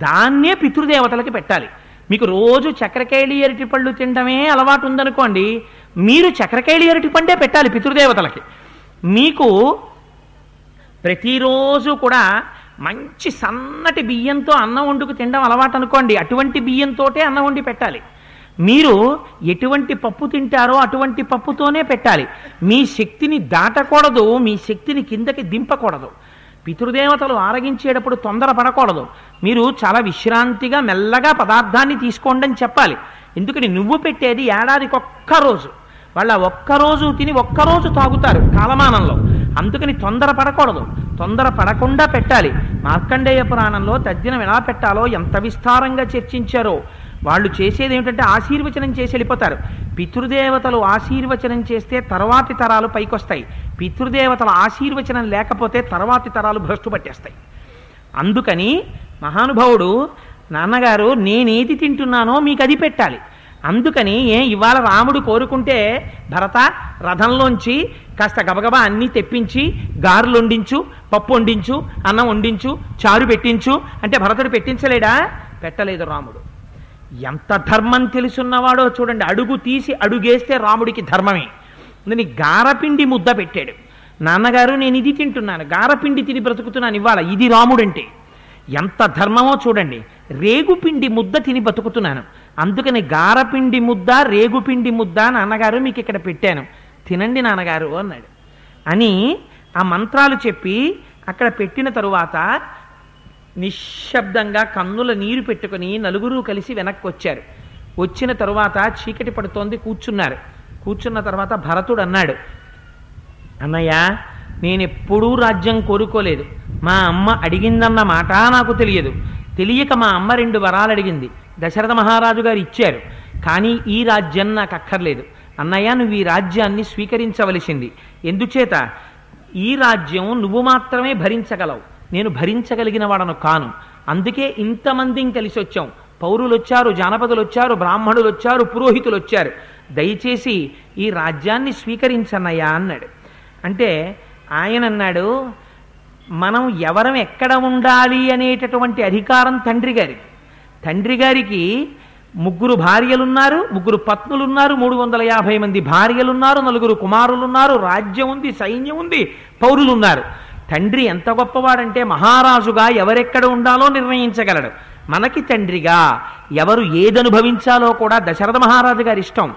Speaker 1: దాన్నే పితృదేవతలకి పెట్టాలి. మీకు రోజు చక్రకేళి అరటి పళ్ళు తినడమే అలవాటు ఉందనుకోండి, మీరు చక్రకేళి అరటి పండే పెట్టాలి పితృదేవతలకి. మీకు ప్రతిరోజు కూడా మంచి సన్నటి బియ్యంతో అన్నం వండుకు తినడం అలవాటు అనుకోండి, అటువంటి బియ్యంతోటే అన్నం వండి పెట్టాలి. మీరు ఎటువంటి పప్పు తింటారో అటువంటి పప్పుతోనే పెట్టాలి. మీ శక్తిని దాటకూడదు, మీ శక్తిని కిందకి దింపకూడదు. పితృదేవతలు ఆరగించేటప్పుడు తొందర పడకూడదు. మీరు చాలా విశ్రాంతిగా మెల్లగా పదార్థాన్ని తీసుకోండి అని చెప్పాలి. ఎందుకని నువ్వు పెట్టేది ఏడాదికి ఒక్కరోజు, వాళ్ళ ఒక్కరోజు తిని ఒక్కరోజు తాగుతారు కాలమానంలో. అందుకని తొందర పడకూడదు, తొందర పడకుండా పెట్టాలి. మార్కండేయ పురాణంలో తద్దినం ఎలా పెట్టాలో ఎంత విస్తారంగా చర్చించారో. వాళ్ళు చేసేది ఏమిటంటే ఆశీర్వచనం చేసి వెళ్ళిపోతారు. పితృదేవతలు ఆశీర్వచనం చేస్తే తర్వాతి తరాలు పైకొస్తాయి. పితృదేవతల ఆశీర్వచనం లేకపోతే తర్వాతి తరాలు భ్రష్టు పట్టేస్తాయి. అందుకని మహానుభావుడు నాన్నగారు నేనేది తింటున్నానో మీకు అది పెట్టాలి. అందుకని ఇవాళ రాముడు కోరుకుంటే భరత రథంలోంచి కాస్త గబగబా అన్నీ తెప్పించి గారెలు వండించు, పప్పు వండించు, అన్నం వండించు, చారు పెట్టించు అంటే భరతుడు పెట్టించలేడా? పెట్టలేదు రాముడు. ఎంత ధర్మం తెలుసున్నవాడో చూడండి. అడుగు తీసి అడుగేస్తే రాముడికి ధర్మమే. అందుకని గారపిండి ముద్ద పెట్టాడు. నాన్నగారు నేను ఇది తింటున్నాను, గారపిండి తిని బ్రతుకుతున్నాను ఇవాళ, ఇది రాముడంటే ఎంత ధర్మమో చూడండి. రేగుపిండి ముద్ద తిని బతుకుతున్నాను, అందుకని గారపిండి ముద్ద రేగుపిండి ముద్ద నాన్నగారు మీకు ఇక్కడ పెట్టాను, తినండి నాన్నగారు అన్నాడు. అని ఆ మంత్రాలు చెప్పి అక్కడ పెట్టిన తరువాత నిశ్శబ్దంగా కన్నుల నీరు పెట్టుకుని నలుగురు కలిసి వెనక్కి వచ్చారు. వచ్చిన తరువాత చీకటి పడుతోంది, కూర్చున్నారు. కూర్చున్న తర్వాత భరతుడు అన్నాడు, అన్నయ్య, నేనెప్పుడూ రాజ్యం కోరుకోలేదు. మా అమ్మ అడిగిందన్న మాట నాకు తెలియదు. తెలియక మా అమ్మ 2 వరాలు అడిగింది. దశరథ మహారాజు గారు ఇచ్చారు. కానీ ఈ రాజ్యం నాకు అక్కర్లేదు. అన్నయ్య, నువ్వు ఈ రాజ్యాన్ని స్వీకరించవలసింది. ఎందుచేత? ఈ రాజ్యం నువ్వు మాత్రమే భరించగలవు, నేను భరించగలిగిన వాడను కాను. అందుకే ఇంతమందిని కలిసి వచ్చాం. పౌరులు వచ్చారు, జానపదులు వచ్చారు, బ్రాహ్మణులు వచ్చారు, పురోహితులు వచ్చారు. దయచేసి ఈ రాజ్యాన్ని స్వీకరించన్నయ్యా అన్నాడు. అంటే ఆయన అన్నాడు, మనం ఎవరం ఎక్కడ ఉండాలి అనేటటువంటి అధికారం తండ్రి గారికి 3 భార్యలున్నారు, 3 పత్నులున్నారు, 350 మంది భార్యలున్నారు, 4 కుమారులున్నారు, రాజ్యం ఉంది, సైన్యం ఉంది, పౌరులున్నారు. తండ్రి ఎంత గొప్పవాడంటే మహారాజుగా ఎవరెక్కడ ఉండాలో నిర్ణయించగలడు. మనకి తండ్రిగా ఎవరు ఏదనుభవించాలో కూడా దశరథ మహారాజు గారి ఇష్టం.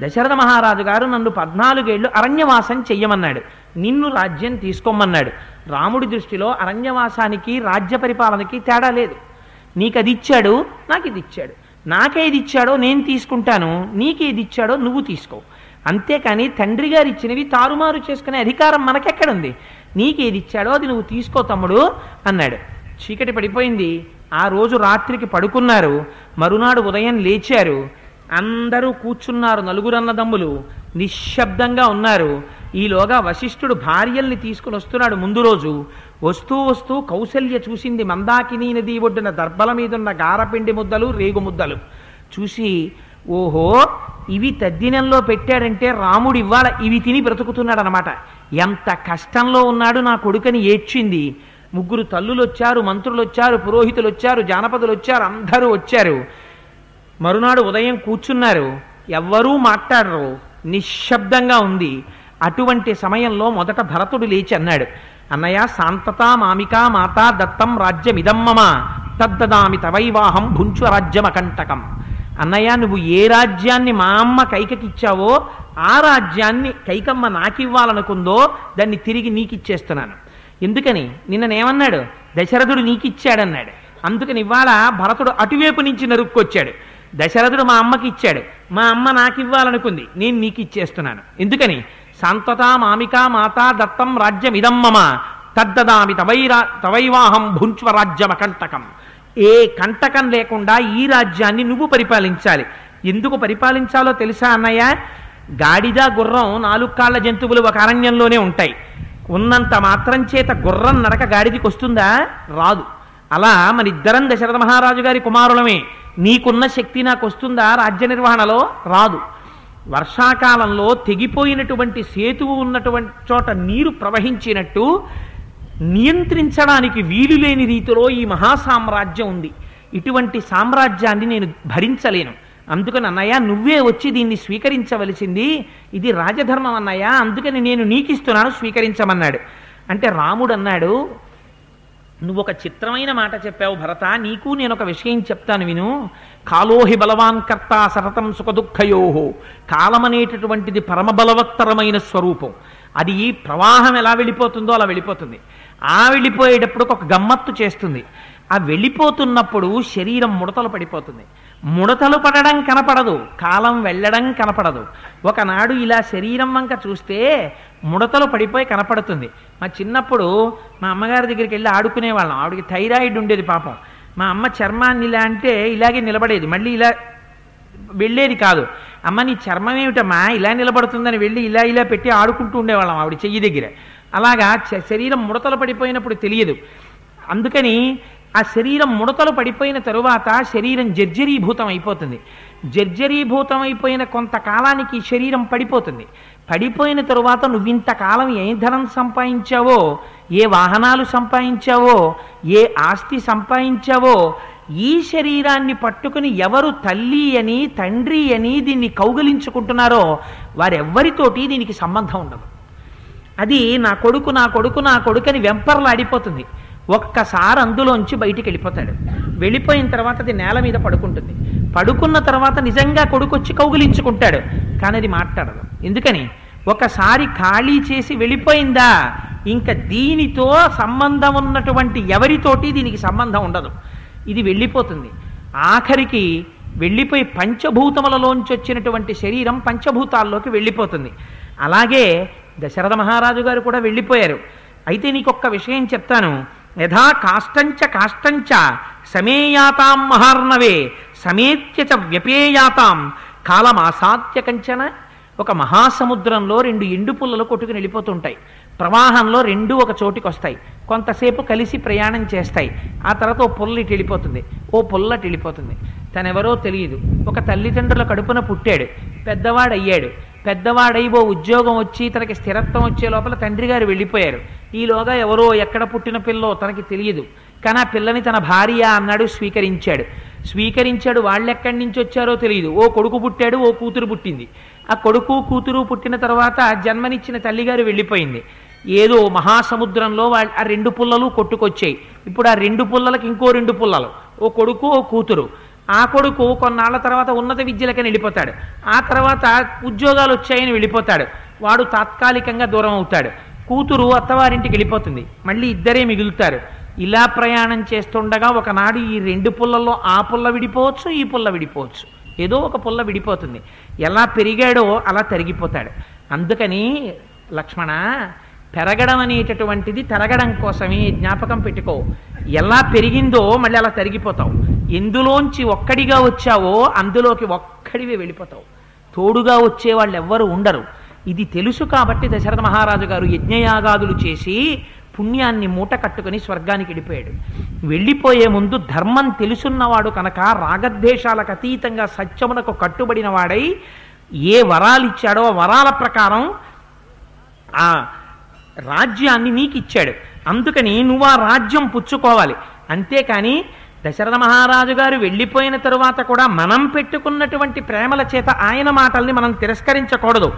Speaker 1: దశరథ మహారాజు గారు నన్ను 14 ఏళ్ళు అరణ్యవాసం చెయ్యమన్నాడు, నిన్ను రాజ్యం తీసుకోమన్నాడు. రాముడి దృష్టిలో అరణ్యవాసానికి రాజ్య పరిపాలనకి తేడా లేదు. నీకది ఇచ్చాడు, నాకు ఇది ఇచ్చాడు. నాకేది ఇచ్చాడో నేను తీసుకుంటాను, నీకేది ఇచ్చాడో నువ్వు తీసుకో. అంతేకాని తండ్రి గారు ఇచ్చినవి తారుమారు చేసుకునే అధికారం మనకెక్కడుంది? నీకేది ఇచ్చాడో అది నువ్వు తీసుకో తమ్ముడు అన్నాడు. చీకటి పడిపోయింది. ఆ రోజు రాత్రికి పడుకున్నారు. మరునాడు ఉదయం లేచారు. అందరూ కూర్చున్నారు. 4 అన్నదమ్ములు నిశ్శబ్దంగా ఉన్నారు. ఈలోగా వశిష్ఠుడు భార్యల్ని తీసుకుని వస్తున్నాడు. ముందు రోజు వస్తూ వస్తూ కౌసల్య చూసింది మందాకినీ నది ఒడ్డున దర్భల మీదున్న గారపిండి ముద్దలు, రేగు ముద్దలు చూసి, ఓహో, ఇవి తద్దినంలో పెట్టాడంటే రాముడు ఇవాళ ఇవి తిని బ్రతుకుతున్నాడు అనమాట. ఎంత కష్టంలో ఉన్నాడు నా కొడుకని ఏడ్చింది. 3 తల్లులు వచ్చారు, మంత్రులు వచ్చారు, పురోహితులు వచ్చారు, జానపదులు వచ్చారు, అందరూ వచ్చారు. మరునాడు ఉదయం కూర్చున్నారు. ఎవ్వరూ మాట్లాడరు, నిశ్శబ్దంగా ఉంది. అటువంటి సమయంలో మొదట భరతుడు లేచి అన్నాడు, అన్నయ్య, శాంతత మామికా మాతా దత్తం రాజ్యమిదమ్మమ తద్దదామి తవైవాహం భుంచు రాజ్యమకంటకం. అన్నయ్య, నువ్వు ఏ రాజ్యాన్ని మా అమ్మ కైకకిచ్చావో ఆ రాజ్యాన్ని కైకమ్మ నాకివ్వాలనుకుందో దాన్ని తిరిగి నీకిచ్చేస్తున్నాను. ఎందుకని? నిన్ననేమన్నాడు? దశరథుడు నీకిచ్చాడన్నాడు. అందుకని ఇవాళ భరతుడు అటువైపు నుంచి నరుక్కొచ్చాడు. దశరథుడు మా అమ్మకి ఇచ్చాడు, మా అమ్మ నాకివ్వాలనుకుంది, నేను నీకు ఇచ్చేస్తున్నాను. ఎందుకని? శాంతతా మామికా మాతా దత్తం రాజ్యమిదమ్మమ తద్దదామి తవైవాహం భుంచ్వ రాజ్యమకంటకం. ఏ కంటకం లేకుండా ఈ రాజ్యాన్ని నువ్వు పరిపాలించాలి. ఎందుకు పరిపాలించాలో తెలుసా అన్నయ్య? గాడిద, గుర్రం 4 కాళ్ళ జంతువులు ఒక అరణ్యంలోనే ఉంటాయి. ఉన్నంత మాత్రం చేత గుర్రం నడక గాడిదికి వస్తుందా? రాదు. అలా మనిద్దరం దశరథ మహారాజు గారి కుమారులమే. నీకున్న శక్తి నాకు వస్తుందా రాజ్య నిర్వహణలో? రాదు. వర్షాకాలంలో తెగిపోయినటువంటి సేతువు ఉన్నటువంటి చోట నీరు ప్రవహించినట్టు నియంత్రించడానికి వీలు లేని రీతిలో ఈ మహాసామ్రాజ్యం ఉంది. ఇటువంటి సామ్రాజ్యాన్ని నేను భరించలేను. అందుకని అన్నయ్య, నువ్వే వచ్చి దీన్ని స్వీకరించవలసింది. ఇది రాజధర్మం అన్నయ్య, అందుకని నేను నీకిస్తున్నాను, స్వీకరించమన్నాడు. అంటే రాముడు అన్నాడు, నువ్వు ఒక చిత్రమైన మాట చెప్పావు భరత, నీకు నేను ఒక విషయం చెప్తాను విను. కాలోహి బలవాన్ కర్త సతతం సుఖదుఃఖయోహో. కాలం అనేటటువంటిది పరమబలవత్తరమైన స్వరూపం. అది ప్రవాహం ఎలా వెళ్ళిపోతుందో అలా వెళ్ళిపోతుంది. ఆ వెళ్ళిపోయేటప్పుడు ఒక గమ్మత్తు చేస్తుంది. ఆ వెళ్ళిపోతున్నప్పుడు శరీరం ముడతలు పడిపోతుంది. ముడతలు పడడం కనపడదు, కాలం వెళ్ళడం కనపడదు. ఒకనాడు ఇలా శరీరం వంక చూస్తే ముడతలు పడిపోయి కనపడుతుంది. మా చిన్నప్పుడు మా అమ్మగారి దగ్గరికి వెళ్ళి ఆడుకునేవాళ్ళం. ఆవిడకి థైరాయిడ్ ఉండేది పాపం. మా అమ్మ చర్మాన్ని ఇలా అంటే ఇలాగే నిలబడేది, మళ్ళీ ఇలా వెళ్ళేది కాదు. అమ్మ, నీ చర్మం ఏమిటమ్మా ఇలా నిలబడుతుందని వెళ్ళి ఇలా ఇలా పెట్టి ఆడుకుంటూ ఉండేవాళ్ళం ఆవిడ చెయ్యి దగ్గర. అలాగా శరీరం ముడతలు పడిపోయినప్పుడు తెలియదు. అందుకని ఆ శరీరం ముడతలు పడిపోయిన తరువాత శరీరం జర్జరీభూతం అయిపోతుంది. జర్జరీభూతం అయిపోయిన కొంతకాలానికి శరీరం పడిపోతుంది. పడిపోయిన తరువాత నువ్వింతకాలం ఏ ధనం సంపాదించావో, ఏ వాహనాలు సంపాదించావో, ఏ ఆస్తి సంపాదించావో, ఈ శరీరాన్ని పట్టుకుని ఎవరు తల్లి అని తండ్రి అని దీన్ని కౌగిలించుకుంటున్నారో వారెవ్వరితోటి దీనికి సంబంధం ఉండదు. అది నా కొడుకు నా కొడుకు నా కొడుకని వెంపర్లాడిపోతుంది. ఒక్కసారి అందులోంచి బయటికి వెళ్ళిపోతాడు. వెళ్ళిపోయిన తర్వాత అది నేల మీద పడుకుంటుంది. పడుకున్న తర్వాత నిజంగా కొడుకు వచ్చి కౌగిలించుకుంటాడు, కానీ అది మాట్లాడదు. ఎందుకని? ఒకసారి ఖాళీ చేసి వెళ్ళిపోయిందా ఇంకా దీనితో సంబంధం ఉన్నటువంటి ఎవరితోటి దీనికి సంబంధం ఉండదు. ఇది వెళ్ళిపోతుంది. ఆఖరికి వెళ్ళిపోయి పంచభూతములలోంచి వచ్చినటువంటి శరీరం పంచభూతాల్లోకి వెళ్ళిపోతుంది. అలాగే దశరథ మహారాజు గారు కూడా వెళ్ళిపోయారు. అయితే నీకొక్క విషయం చెప్తాను. యథా కాష్టంచ కాష్టంచ సమేయాతాం మహార్ణవే సమేత్య చ వ్యపేయాతాం కాలమాసాత్య కంచన. ఒక మహాసముద్రంలో రెండు ఎండు పుల్లలు కొట్టుకుని వెళ్ళిపోతుంటాయి. ప్రవాహంలో రెండు ఒక చోటికి వస్తాయి. కొంతసేపు కలిసి ప్రయాణం చేస్తాయి. ఆ తర్వాత ఓ పుల్ల ఇటు వెళ్ళిపోతుంది, ఓ పుల్ల ఇటు వెళ్ళిపోతుంది. తనెవరో తెలియదు. ఒక తల్లిదండ్రుల కడుపున పుట్టాడు, పెద్దవాడయ్యాడు. పెద్దవాడై ఓ ఉద్యోగం వచ్చి తనకి స్థిరత్వం వచ్చే లోపల తండ్రి గారు వెళ్ళిపోయారు. ఈలోగా ఎవరో ఎక్కడ పుట్టిన పిల్లో తనకి తెలియదు. కానీ ఆ పిల్లని తన భార్య అన్నాడు, స్వీకరించాడు. వాళ్ళెక్కడి నుంచి వచ్చారో తెలియదు. ఓ కొడుకు పుట్టాడు, ఓ కూతురు పుట్టింది. ఆ కొడుకు కూతురు పుట్టిన తర్వాత జన్మనిచ్చిన తల్లిగారు వెళ్ళిపోయింది. ఏదో మహాసముద్రంలో ఆ రెండు పుల్లలు కొట్టుకొచ్చాయి. ఇప్పుడు ఆ రెండు పుల్లలకి ఇంకో రెండు పుల్లలు, ఓ కొడుకు ఓ కూతురు. ఆ కొడుకు కొన్నాళ్ల తర్వాత ఉన్నత విద్యలకని వెళ్ళిపోతాడు. ఆ తర్వాత ఉద్యోగాలు వచ్చాయని వెళ్ళిపోతాడు. వాడు తాత్కాలికంగా దూరం అవుతాడు. కూతురు అత్తవారింటికి వెళ్ళిపోతుంది. మళ్ళీ ఇద్దరే మిగులుతారు. ఇలా ప్రయాణం చేస్తుండగా ఒకనాడు ఈ రెండు పుల్లల్లో ఆ పుల్ల విడిపోవచ్చు, ఈ పుల్ల విడిపోవచ్చు. ఏదో ఒక పుల్ల విడిపోతుంది. ఎలా పెరిగాడో అలా తరిగిపోతాడు. అందుకని లక్ష్మణ, పెరగడం అనేటటువంటిది తరగడం కోసమే, జ్ఞాపకం పెట్టుకో. ఎలా పెరిగిందో మళ్ళీ అలా తరిగిపోతావు. ఎందులోంచి ఒక్కడిగా వచ్చావో అందులోకి ఒక్కడివే వెళ్ళిపోతావు. తోడుగా వచ్చే వాళ్ళు ఎవ్వరు ఉండరు. ఇది తెలుసు కాబట్టి దశరథ మహారాజు గారు యజ్ఞయాగాదులు చేసి పుణ్యాన్ని మూట కట్టుకుని స్వర్గానికి వెళ్ళిపోయాడు. వెళ్ళిపోయే ముందు ధర్మం తెలుసున్నవాడు కనుక రాగద్వేషాలకు అతీతంగా సత్యమునకు కట్టుబడిన వాడై ఏ వరాలు ఇచ్చాడో ఆ వరాల ప్రకారం ఆ రాజ్యాన్ని నీకు ఇచ్చాడు. అందుకని నువ్వు ఆ రాజ్యం పుచ్చుకోవాలి. అంతేకాని దశరథ మహారాజు గారు వెళ్ళిపోయిన తరువాత కూడా మనం పెట్టుకున్నటువంటి ప్రేమల చేత ఆయన మాటల్ని మనం తిరస్కరించకూడదు.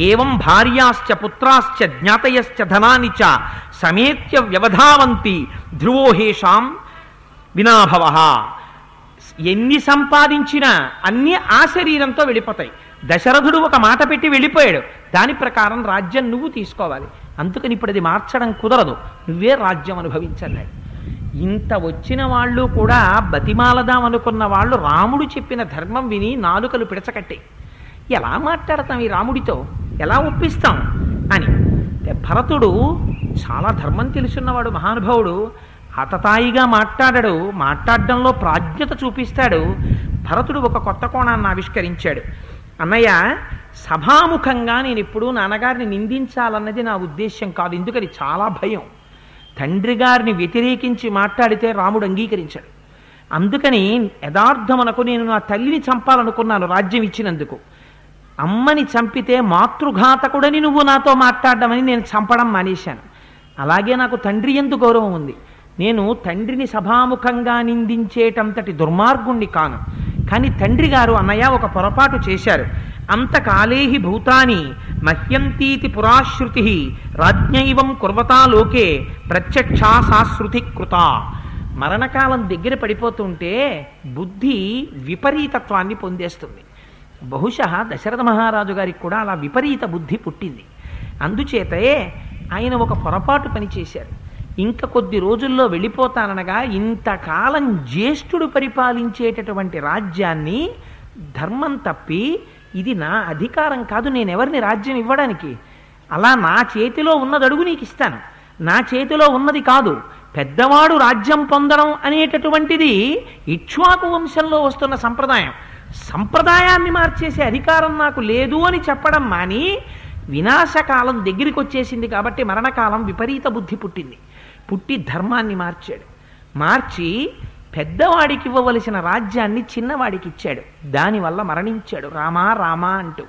Speaker 1: ఏవం భార్యాశ్చ పుత్రాశ్చ జ్ఞాతయశ్చ ధనాని చ సమేత్య వ్యవధావంతి ధ్రువోహేషాం వినాభవ. ఎన్ని సంపాదించినా అన్నీ ఆ శరీరంతో వెళ్ళిపోతాయి. దశరథుడు ఒక మాట పెట్టి వెళ్ళిపోయాడు. దాని ప్రకారం రాజ్యం నువ్వు తీసుకోవాలి. అందుకని ఇప్పుడు అది మార్చడం కుదరదు. నువ్వే రాజ్యం అనుభవించన్నాడు. ఇంత వచ్చిన వాళ్ళు కూడా బతిమాలదాం అనుకున్న వాళ్ళు రాముడు చెప్పిన ధర్మం విని నాలుకలు పిడచకట్టాయి. ఎలా మాట్లాడతాం ఈ రాముడితో, ఎలా ఒప్పిస్తాం అని. భరతుడు చాలా ధర్మం తెలుసున్నవాడు, మహానుభావుడు. హతతాయిగా మాట్లాడాడు, మాట్లాడడంలో ప్రాజ్ఞత చూపిస్తాడు. భరతుడు ఒక కొత్త కోణాన్ని ఆవిష్కరించాడు. అన్నయ్య, సభాముఖంగా నేను ఎప్పుడూ నాన్నగారిని నిందించాలన్నది నా ఉద్దేశ్యం కాదు. ఎందుకని చాలా భయం. తండ్రి గారిని వ్యతిరేకించి మాట్లాడితే రాముడు అంగీకరించాడు. అందుకని యథార్థమునకు నేను నా తల్లిని చంపాలనుకున్నాను రాజ్యం ఇచ్చినందుకు. అమ్మని చంపితే మాతృఘాతకుడని నువ్వు నాతో మాట్లాడమని నేను చంపడం మానేశాను. అలాగే నాకు తండ్రి యందు గౌరవం ఉంది. నేను తండ్రిని సభాముఖంగా నిందించేటంతటి దుర్మార్గుణ్ణి కాను. కానీ తండ్రి గారు అన్నయ్య ఒక పొరపాటు చేశారు. అంతకాలేహి భూతాని మహ్యంతీతి పురాశ్రుతి రాజ్ఞైవం కుర్వతా లోకే ప్రత్యక్షా సాశ్రుతి కృత. మరణకాలం దగ్గర పడిపోతుంటే బుద్ధి విపరీతత్వాన్ని పొందేస్తుంది. బహుశా దశరథ మహారాజు గారికి కూడా అలా విపరీత బుద్ధి పుట్టింది. అందుచేతే ఆయన ఒక పొరపాటు పనిచేశారు. ఇంకా కొద్ది రోజుల్లో వెళ్ళిపోతాననగా ఇంతకాలం జ్యేష్ఠుడు పరిపాలించేటటువంటి రాజ్యాన్ని ధర్మం తప్పి, ఇది నా అధికారం కాదు, నేనెవరిని రాజ్యం ఇవ్వడానికి, అలా నా చేతిలో ఉన్నది అడుగు నీకు ఇస్తాను, నా చేతిలో ఉన్నది కాదు. పెద్దవాడు రాజ్యం పొందడం అనేటటువంటిది ఇక్ష్వాకు వంశంలో వస్తున్న సంప్రదాయం. సంప్రదాయాన్ని మార్చేసే అధికారం నాకు లేదు అని చెప్పడం మాని, వినాశకాలం దగ్గరికి వచ్చేసింది కాబట్టి మరణకాలం విపరీత బుద్ధి పుట్టింది. పుట్టి ధర్మాన్ని మార్చాడు. మార్చి పెద్దవాడికి ఇవ్వవలసిన రాజ్యాన్ని చిన్నవాడికి ఇచ్చాడు. దానివల్ల మరణించాడు రామా రామా అంటూ.